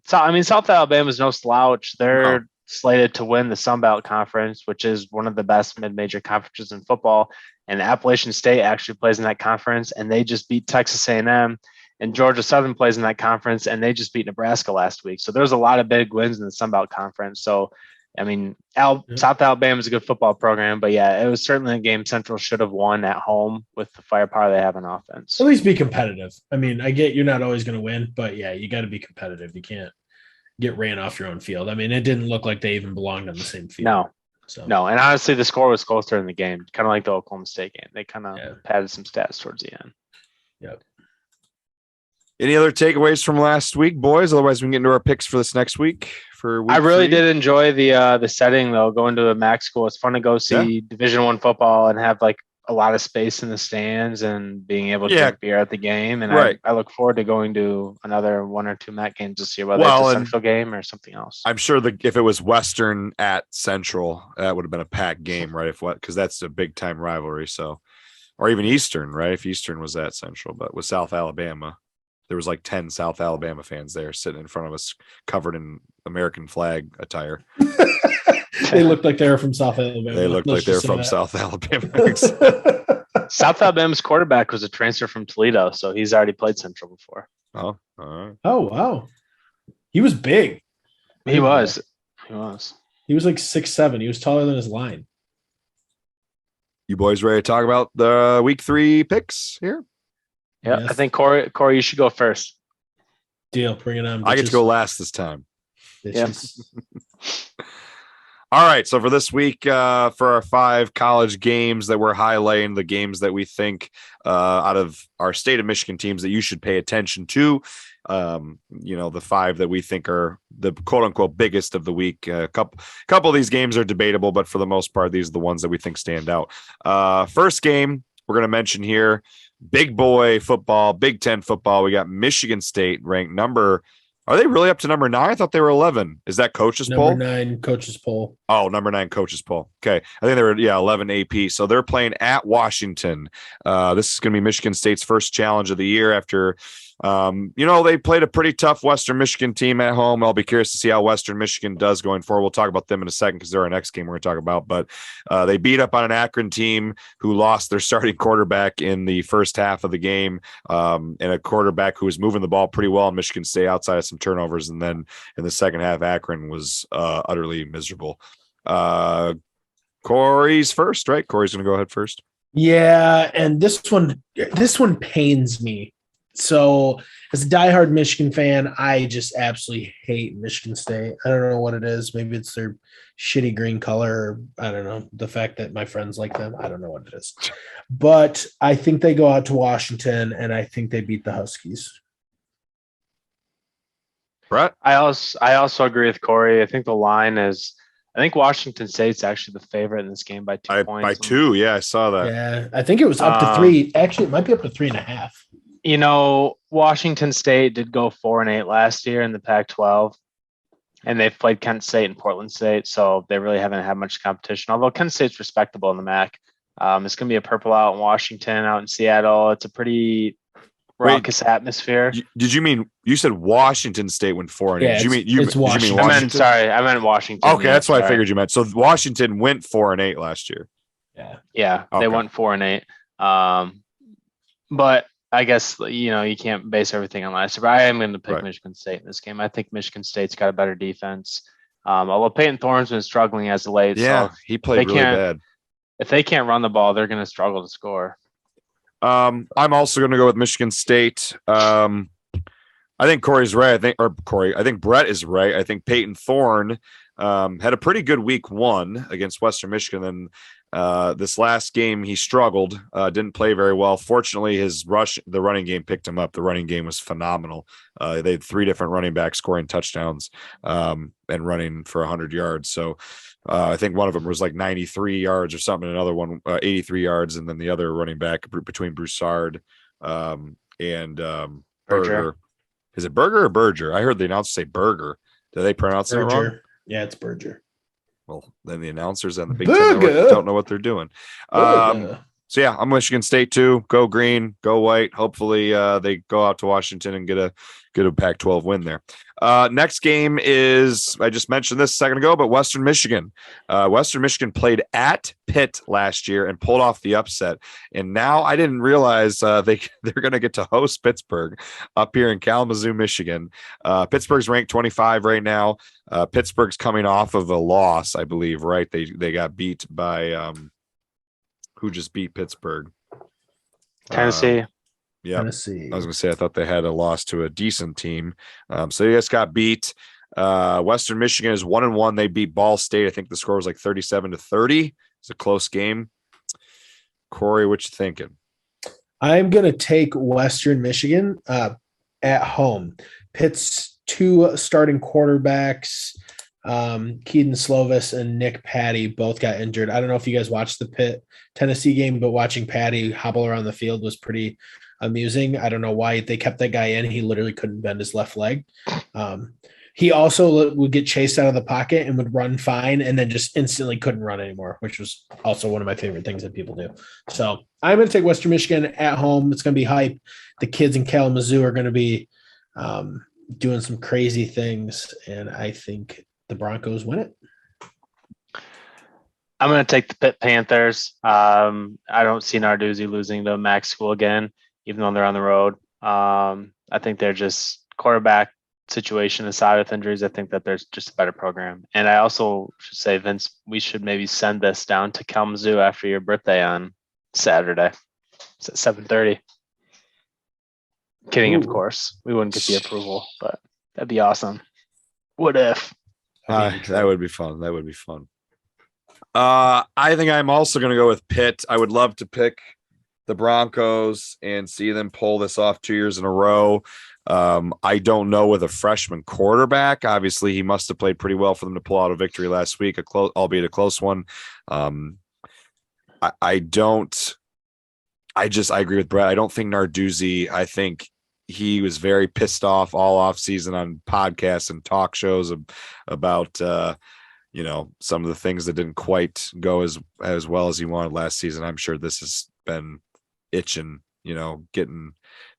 South Alabama is no slouch. They're slated to win the Sun Belt Conference, which is one of the best mid-major conferences in football. And Appalachian State actually plays in that conference, and they just beat Texas A&M. And Georgia Southern plays in that conference, and they just beat Nebraska last week. So there's a lot of big wins in the Sun Belt Conference. So, I mean, South Alabama is a good football program, but yeah, it was certainly a game Central should have won at home with the firepower they have on offense. At least be competitive. I mean, I get you're not always going to win, but yeah, you got to be competitive. You can't get ran off your own field. I mean, it didn't look like they even belonged on the same field. No, and honestly, the score was closer in the game, kind of like the Oklahoma State game. They kind of padded some stats towards the end. Yep. Any other takeaways from last week, boys? Otherwise, we can get into our picks for this next week. I really did enjoy the setting, though. Going to a MAC school, it's fun to go see Division I football and have like a lot of space in the stands and being able to drink beer at the game. And I look forward to going to another 1 or 2 MAC games this year, whether it's a Central game or something else. I'm sure if it was Western at Central, that would have been a packed game, right? Because that's a big time rivalry. So, or even Eastern, right? If Eastern was at Central, but with South Alabama. There was like 10 South Alabama fans there sitting in front of us covered in American flag attire. They looked like they were from South Alabama. They looked like they were from South Alabama. South Alabama's quarterback was a transfer from Toledo, so he's already played Central before. Oh, all right. Oh, wow. He was big. He was. He was like 6'7". He was taller than his line. You boys ready to talk about the week 3 picks here? Yeah, yes. I think Kory, you should go first. Deal, bring it on. Bitches. I get to go last this time. Yes. All right, so for this week, for our 5 college games that we're highlighting, the games that we think out of our state of Michigan teams that you should pay attention to, the 5 that we think are the quote unquote biggest of the week. A couple of these games are debatable, but for the most part, these are the ones that we think stand out. First game we're going to mention here. Big boy football, Big Ten football. We got Michigan State ranked number. Are they really up to number 9? I thought they were 11. Is that coach's poll? Number 9 coach's poll. Oh, number 9 coach's poll. Okay. I think they were 11 AP. So they're playing at Washington. This is going to be Michigan State's first challenge of the year after they played a pretty tough Western Michigan team at home. I'll be curious to see how Western Michigan does going forward. We'll talk about them in a second because they're our next game we're going to talk about. But they beat up on an Akron team who lost their starting quarterback in the first half of the game, and a quarterback who was moving the ball pretty well in Michigan State outside of some turnovers. And then in the second half, Akron was utterly miserable. Kory's first, right? Kory's going to go ahead first. Yeah, and this one pains me. So as a diehard Michigan fan, I just absolutely hate Michigan State. I don't know what it is. Maybe it's their shitty green color. Or I don't know. The fact that my friends like them. I don't know what it is. But I think they go out to Washington, and I think they beat the Huskies. Brett? I also agree with Kory. I think the line is – I think Washington State's actually the favorite in this game by 2 points. By 2, yeah, I saw that. Yeah, I think it was up to 3. Actually, it might be up to 3.5. Washington State did go 4-8 last year in the Pac-12, and they've played Kent State and Portland State, so they really haven't had much competition. Although Kent State's respectable in the MAC, it's going to be a purple out in Washington, out in Seattle. It's a pretty raucous atmosphere. Did you mean you said Washington State went 4-8? Yeah, did you mean Washington? I meant Washington. Okay, that's what I figured you meant. So Washington went 4-8 last year. Yeah, okay. They went 4-8. But I guess you can't base everything on last year. But I am going to pick Michigan State in this game. I think Michigan State's got a better defense. Although Peyton Thorne's been struggling as of late. Yeah, so he played really bad. If they can't run the ball, they're going to struggle to score. I'm also going to go with Michigan State. I think Kory's right. I think Brett is right. I think Peyton Thorne had a pretty good week 1 against Western Michigan. And this last game, he struggled, didn't play very well. Fortunately, the running game picked him up. The running game was phenomenal. They had 3 different running backs scoring touchdowns and running for 100 yards. So I think one of them was like 93 yards or something. Another one, 83 yards. And then the other running back between Broussard and Berger. Is it Berger or Berger? I heard the announcer say Berger. Do they pronounce it wrong? Yeah, it's Berger. Well, then the announcers and the Big Ten Network don't know what they're doing. So yeah, I'm Michigan State too. Go green, go white. Hopefully they go out to Washington and get a Pac-12 win there. Next game is, I just mentioned this a second ago, but Western Michigan. Western Michigan played at Pitt last year and pulled off the upset. And now I didn't realize they're going to get to host Pittsburgh up here in Kalamazoo, Michigan. Pittsburgh's ranked 25 right now. Pittsburgh's coming off of a loss, I believe, right? They got beat by who just beat Pittsburgh? Tennessee. Yeah, Tennessee. I was going to say I thought they had a loss to a decent team. So they just got beat. Western Michigan is 1-1. They beat Ball State. I think the score was like 37-30. It's a close game. Kory, what you thinking? I'm going to take Western Michigan at home. Pitt's two starting quarterbacks, Keaton Slovis and Nick Patty, both got injured. I don't know if you guys watched the Pitt Tennessee game, but watching Patty hobble around the field was pretty amusing. I don't know why they kept that guy in. He literally couldn't bend his left leg. He also would get chased out of the pocket and would run fine and then just instantly couldn't run anymore, which was also one of my favorite things that people do. So I'm going to take Western Michigan at home. It's going to be hype. The kids in Kalamazoo are going to be doing some crazy things, and I think the Broncos win it. I'm going to take the Pitt Panthers. I don't see Narduzzi losing to Mac School again, even though they're on the road. I think they're just quarterback situation aside with injuries. I think that there's just a better program. And I also should say, Vince, we should maybe send this down to Kalamazoo after your birthday on Saturday. It's at 7:30. Kidding, of course. We wouldn't get the approval, but that'd be awesome. What if? That would be fun. That would be fun. I think I'm also going to go with Pitt. I would love to pick the Broncos and see them pull this off 2 years in a row. I don't know with a freshman quarterback. Obviously, he must have played pretty well for them to pull out a victory last week, albeit a close one. I agree with Brett. I don't think Narduzzi. I think he was very pissed off all off season on podcasts and talk shows about some of the things that didn't quite go as well as he wanted last season. I'm sure this has been itching, getting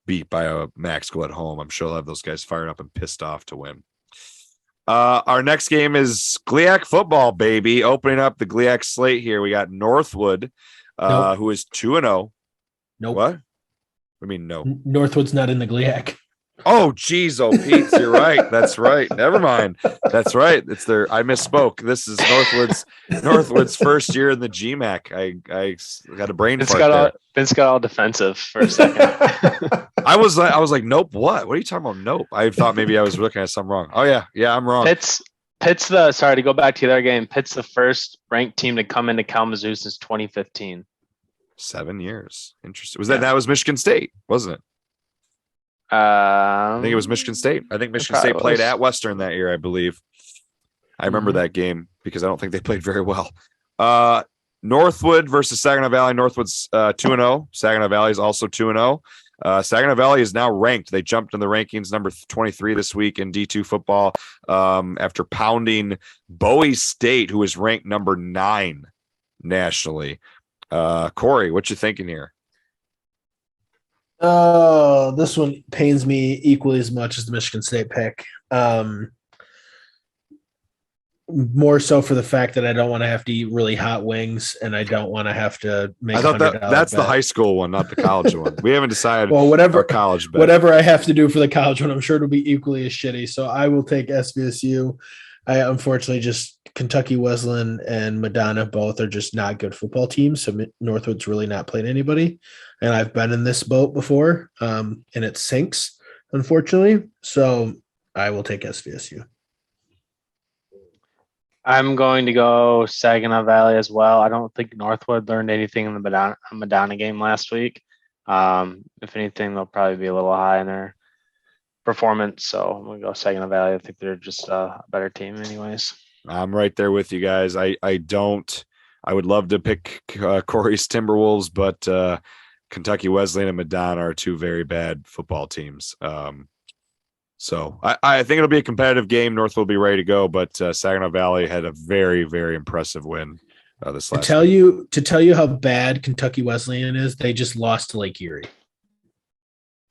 beat by a Mac School at home. I'm sure they'll have those guys fired up and pissed off to win. Our next game is GLIAC football, baby. Opening up the GLIAC slate here. We got Northwood, who is 2-0. Nope. What? I mean, no. Northwood's not in the GLIAC. Oh, geez. Oh, Pete, you're right. That's right. Never mind. That's right. I misspoke. This is Northwood's first year in the GMAC. I got a brain fart there. Vince got all defensive for a second. I was like, nope. What are you talking about? Nope. I thought maybe I was looking at something wrong. Oh yeah. I'm wrong. Pitt's sorry to go back to the other game. Pitt's the first ranked team to come into Kalamazoo since 2015. 7 years. Interesting. That was Michigan State, wasn't it? I think it was Michigan State. I think Michigan State played at Western that year, I believe. I remember that game because I don't think they played very well. Northwood versus Saginaw Valley. Northwood's 2-0. Saginaw Valley is also 2-0. Saginaw Valley is now ranked. They jumped in the rankings, number 23 this week in D2 football after pounding Bowie State, who is ranked number 9 nationally. Kory, what you thinking here? Oh, this one pains me equally as much as the Michigan State pick. More so for the fact that I don't want to have to eat really hot wings, and I don't want to have to make. I thought that's the high school one, not the college one. We haven't decided. Well, whatever college, bet. Whatever I have to do for the college one, I'm sure it'll be equally as shitty. So I will take SVSU. I unfortunately just Kentucky Wesleyan and Madonna both are just not good football teams. So Northwood's really not played anybody. And I've been in this boat before, and it sinks, unfortunately. So I will take SVSU. I'm going to go Saginaw Valley as well. I don't think Northwood learned anything in the Madonna game last week. If anything, they'll probably be a little high in their performance. So I'm going to go Saginaw Valley. I think they're just a better team anyways. I'm right there with you guys. I would love to pick Kory's Timberwolves, but Kentucky Wesleyan and Madonna are two very bad football teams. So I think it'll be a competitive game. North will be ready to go, but Saginaw Valley had a very, very impressive win this last week. To tell you how bad Kentucky Wesleyan is, they just lost to Lake Erie.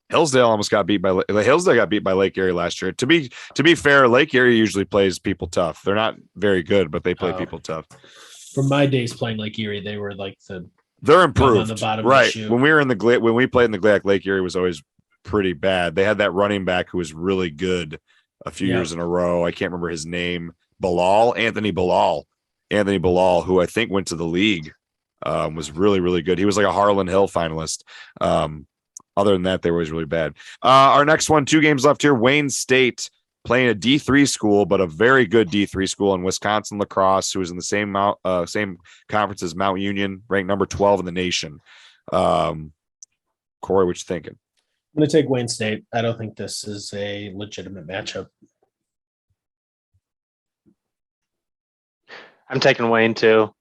Hillsdale almost got beat by Hillsdale got beat by Lake Erie last year. To be fair, Lake Erie usually plays people tough. They're not very good, but they play people tough. From my days playing Lake Erie, they were like they're improved on the bottom right. Of the When we played in the GLAC, Lake Erie was always pretty bad. They had that running back who was really good a few years in a row. I can't remember his name. Anthony Bilal, who I think went to the league, was really, really good. He was like a Harlan Hill finalist. Other than that, they were always really bad. Our next one, 2 games left here. Wayne State playing a D3 school, but a very good D3 school in Wisconsin La Crosse, who is in the same conference as Mount Union, ranked number 12 in the nation. Kory, what you thinking? I'm going to take Wayne State. I don't think this is a legitimate matchup. I'm taking Wayne too.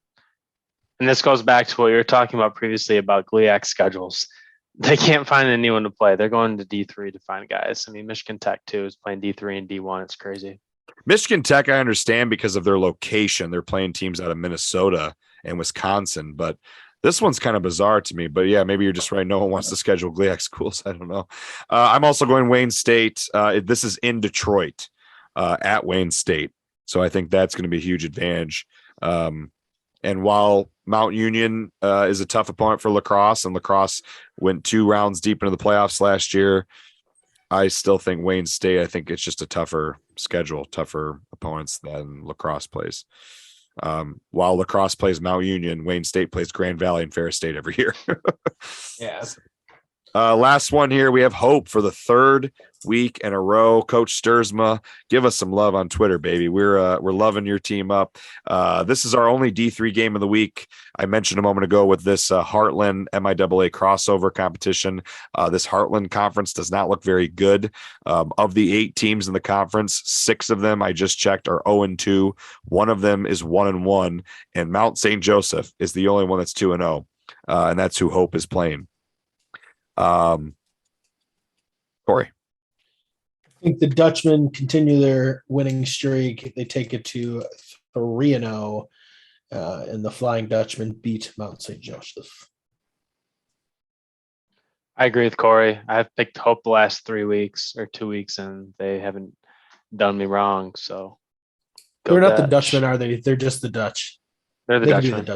And this goes back to what you were talking about previously about GLIAC schedules. They can't find anyone to play. They're going to D3 to find guys. I mean, Michigan Tech too is playing D3 and D1. It's crazy. Michigan Tech, I understand because of their location. They're playing teams out of Minnesota and Wisconsin, but this one's kind of bizarre to me. But yeah, maybe you're just right. No one wants to schedule GLIAC schools. I don't know. I'm also going Wayne State. This is in Detroit at Wayne State. So I think that's going to be a huge advantage. And while Mount Union is a tough opponent for La Crosse, and La Crosse went 2 rounds deep into the playoffs last year, I still think Wayne State, I think it's just a tougher schedule, tougher opponents than La Crosse plays. While La Crosse plays Mount Union, Wayne State plays Grand Valley and Ferris State every year. Yeah. Last one here. We have Hope for the 3rd week in a row. Coach Sturzma, give us some love on Twitter, baby. We're loving your team up. This is our only D3 game of the week. I mentioned a moment ago with this Heartland MIAA crossover competition. This Heartland conference does not look very good. Of the 8 teams in the conference, 6 of them I just checked are 0-2. One of them is 1-1, and Mount St. Joseph is the only one that's 2-0, and that's who Hope is playing. Kory. I think the Dutchmen continue their winning streak. They take it to 3-0, and the Flying Dutchmen beat Mount St. Joseph. I agree with Kory. I've picked Hope the last 3 weeks or 2 weeks, and they haven't done me wrong. So they're not the Dutchmen, are they? They're just the Dutch. They're the Dutchmen.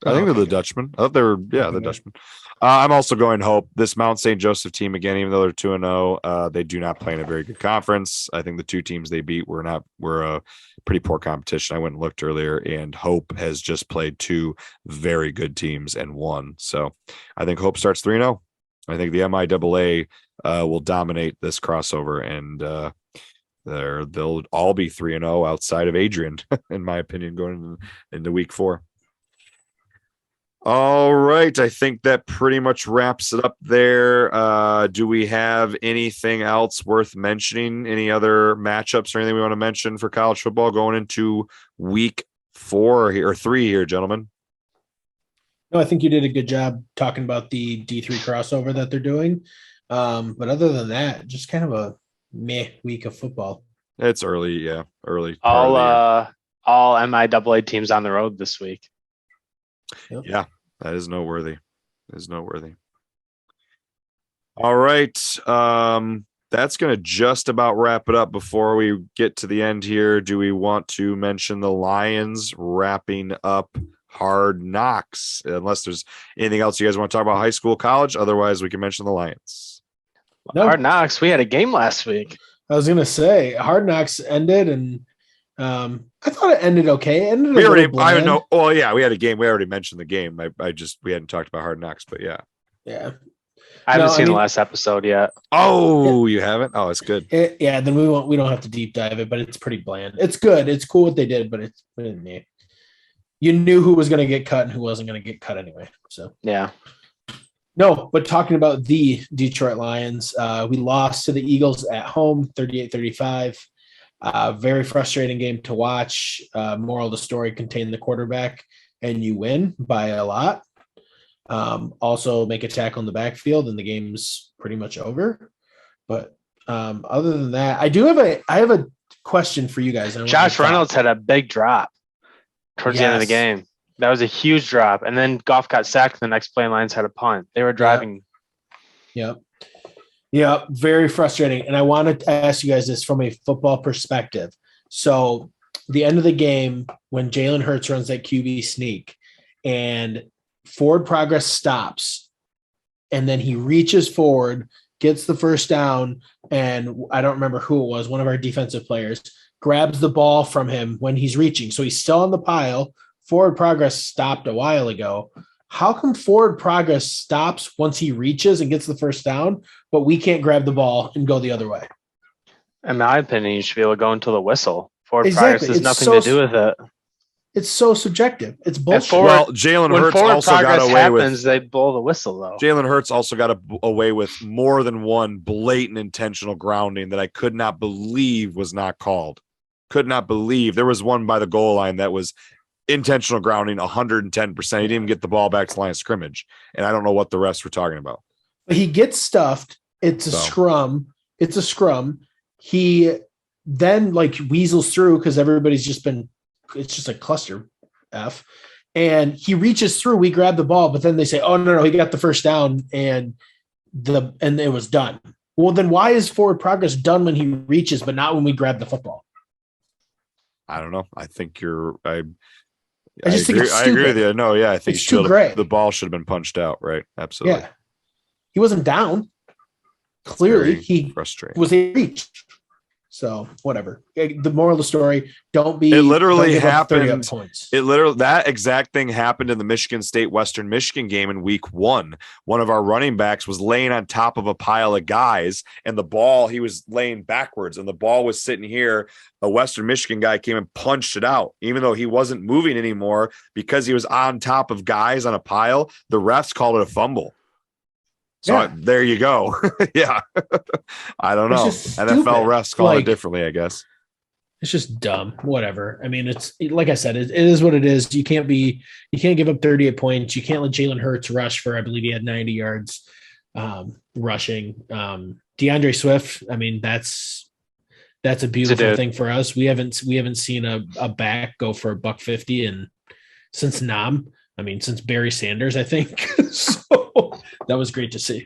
I think they're the Dutchmen. I thought they were, the Dutchmen. I'm also going Hope. This Mount St. Joseph team, again, even though they're 2-0, they do not play in a very good conference. I think the 2 teams they beat were a pretty poor competition. I went and looked earlier, and Hope has just played 2 very good teams and won. So I think Hope starts 3-0. I think the MIAA will dominate this crossover, and they'll all be 3-0 outside of Adrian, in my opinion, going into week 4. All right. I think that pretty much wraps it up there. Do we have anything else worth mentioning? Any other matchups or anything we want to mention for college football going into week 4 here, or 3 here, gentlemen? No, I think you did a good job talking about the D3 crossover that they're doing. But other than that, just kind of a meh week of football. It's early. Yeah. Early. All MIAA teams on the road this week. Yep. Yeah, that is noteworthy. All right. That's going to just about wrap it up. Before we get to the end here, do we want to mention the Lions wrapping up Hard Knocks? Unless there's anything else you guys want to talk about high school, college. Otherwise, we can mention the Lions. No. Hard Knocks. We had a game last week. I was going to say Hard Knocks ended, and I thought it ended okay. It ended we had a game. We already mentioned the game. We hadn't talked about Hard Knocks, but yeah. Yeah. I haven't seen the last episode yet. Oh, you haven't? Oh, it's good. Then we don't have to deep dive it, but it's pretty bland. It's good. It's cool what they did, but it's me. You knew who was going to get cut and who wasn't going to get cut anyway. So yeah. No, but talking about the Detroit Lions, we lost to the Eagles at home, 38-35. Very frustrating game to watch. Moral of the story, contain the quarterback, and you win by a lot. Also make a tackle in the backfield, and the game's pretty much over. But Other than that, I have a question for you guys. Josh Reynolds had a big drop towards the end of the game. That was a huge drop. And then Goff got sacked. The next play, Lions had a punt. They were driving. Yep. Very frustrating. And I wanted to ask you guys this from a football perspective. So the end of the game, when Jalen Hurts runs that QB sneak and forward progress stops, and then he reaches forward, gets the first down, and I don't remember who it was, one of our defensive players, grabs the ball from him when he's reaching. So he's still on the pile. Forward progress stopped a while ago. How come forward progress stops once he reaches and gets the first down, but we can't grab the ball and go the other way? In my opinion, you should be able to go until the whistle. Forward progress has nothing to do with it. It's so subjective. It's bullshit. Well, Jalen Hurts also got away with. They blow the whistle, though. Jalen Hurts also got away with more than one blatant intentional grounding that I could not believe was not called. Could not believe. There was one by the goal line that was intentional grounding 110%. He didn't even get the ball back to line of scrimmage. And I don't know what the rest were talking about. But he gets stuffed. It's a scrum. It's a scrum. He then weasels through because everybody's just been, it's just a cluster F. And he reaches through, we grab the ball, but then they say, oh, no, he got the first down and it was done. Well, then why is forward progress done when he reaches, but not when we grab the football? I don't know. I think I just think it's stupid. I agree with you. No, yeah, I think it's too gray. The ball should have been punched out, right? Absolutely. Yeah. He wasn't down. Clearly, he frustrating. Was a reach. So whatever. The moral of the story: don't be. It literally happened. Points. That exact thing happened in the Michigan State Western Michigan game in week 1. One of our running backs was laying on top of a pile of guys, and the ball, he was laying backwards, and the ball was sitting here. A Western Michigan guy came and punched it out, even though he wasn't moving anymore because he was on top of guys on a pile. The refs called it a fumble. So there you go. Yeah. I don't know. NFL refs call it differently, I guess. It's just dumb. Whatever. I mean, it's like I said, it is what it is. You can't give up 38 points. You can't let Jalen Hurts rush for, I believe he had 90 yards rushing. DeAndre Swift, I mean, that's a beautiful thing for us. We haven't seen a back go for $150 and since since Barry Sanders, I think. So that was great to see.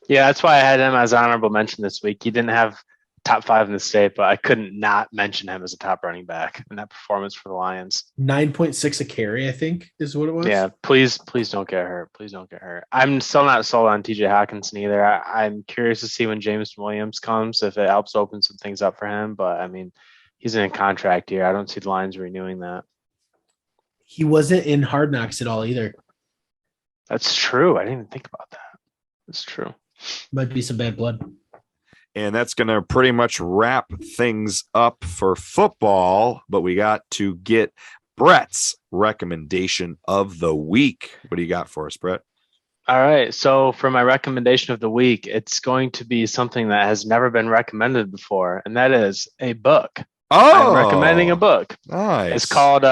Yeah, that's why I had him as honorable mention this week. He didn't have top 5 in the state, but I couldn't not mention him as a top running back in that performance for the Lions. 9.6 a carry, I think, is what it was. Yeah, please don't get hurt. Please don't get hurt. I'm still not sold on TJ Hawkinson either. I'm curious to see when James Williams comes, if it helps open some things up for him. But, I mean, he's in a contract year. I don't see the Lions renewing that. He wasn't in Hard Knocks at all either. That's true. I didn't even think about that. That's true. Might be some bad blood. And that's going to pretty much wrap things up for football. But we got to get Brett's recommendation of the week. What do you got for us, Brett? All right. So for my recommendation of the week, it's going to be something that has never been recommended before, and that is a book. I'm recommending a book. Nice. It's called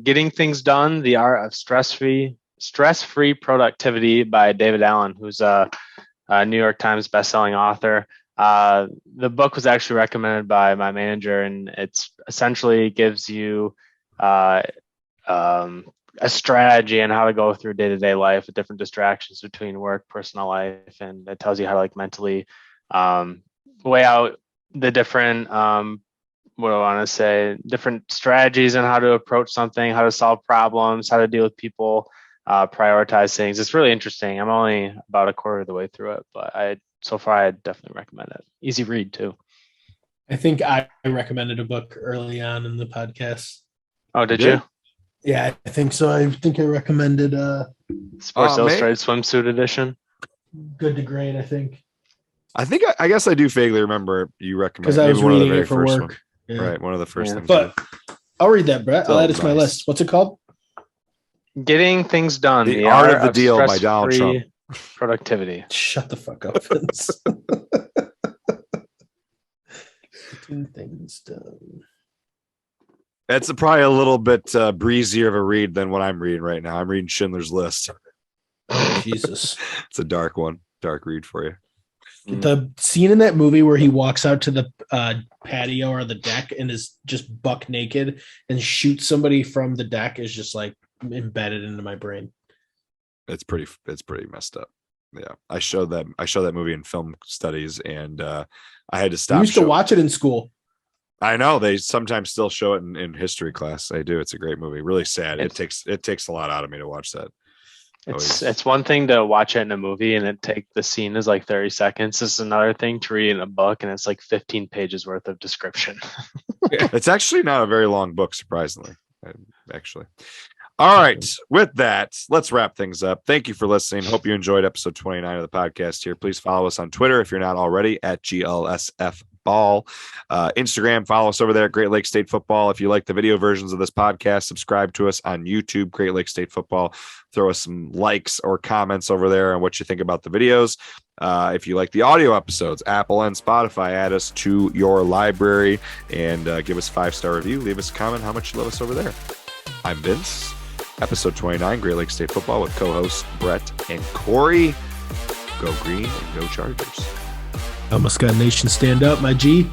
Getting Things Done, The Art of Stress-Free Productivity by David Allen, who's a New York Times bestselling author. The book was actually recommended by my manager, and it's essentially gives you a strategy on how to go through day-to-day life with different distractions between work, personal life, and it tells you how to mentally weigh out the different different strategies on how to approach something, how to solve problems, how to deal with people, prioritize things. It's really interesting. I'm only about a quarter of the way through it, but so far I definitely recommend it. Easy read too. I think I recommended a book early on in the podcast. Oh, did you? Yeah, I think so. I think I recommended Sports Illustrated Swimsuit Edition. Good to Great, I think. I guess I do vaguely remember you recommended because I was reading it for work. Yeah. Right, one of the first things. But I'll read that, Brett. I'll add it to my list. What's it called? Getting Things Done. The Art of the Deal by Donald Trump. Productivity. Shut the fuck up, Vince. Getting Things Done. That's probably a little bit breezier of a read than what I'm reading right now. I'm reading Schindler's List. Oh, Jesus. It's a dark one. Dark read for you. The scene in that movie where he walks out to the patio or the deck and is just buck naked and shoots somebody from the deck is just like embedded into my brain. It's pretty messed up. Yeah. I showed that movie in film studies, and I had to stop. We used to watch it in school. I know they sometimes still show it in history class. They do. It's a great movie. Really sad. It takes a lot out of me to watch that. It's one thing to watch it in a movie and the scene is like 30 seconds. It's another thing to read in a book and it's like 15 pages worth of description. It's actually not a very long book, surprisingly. Actually. All right. With that, let's wrap things up. Thank you for listening. Hope you enjoyed episode 29 of the podcast here. Please follow us on Twitter if you're not already at GLSF Ball. Instagram, follow us over there at Great Lakes State Football. If you like the video versions of this podcast, subscribe to us on YouTube, Great Lakes State Football. Throw us some likes or comments over there on what you think about the videos. If you like the audio episodes, Apple and Spotify, add us to your library and give us a 5-star review. Leave us a comment how much you love us over there. I'm Vince. Episode 29, Great Lakes State Football with co-hosts Brett and Kory. Go Green and go Chargers. Almost got Nation stand up, my G.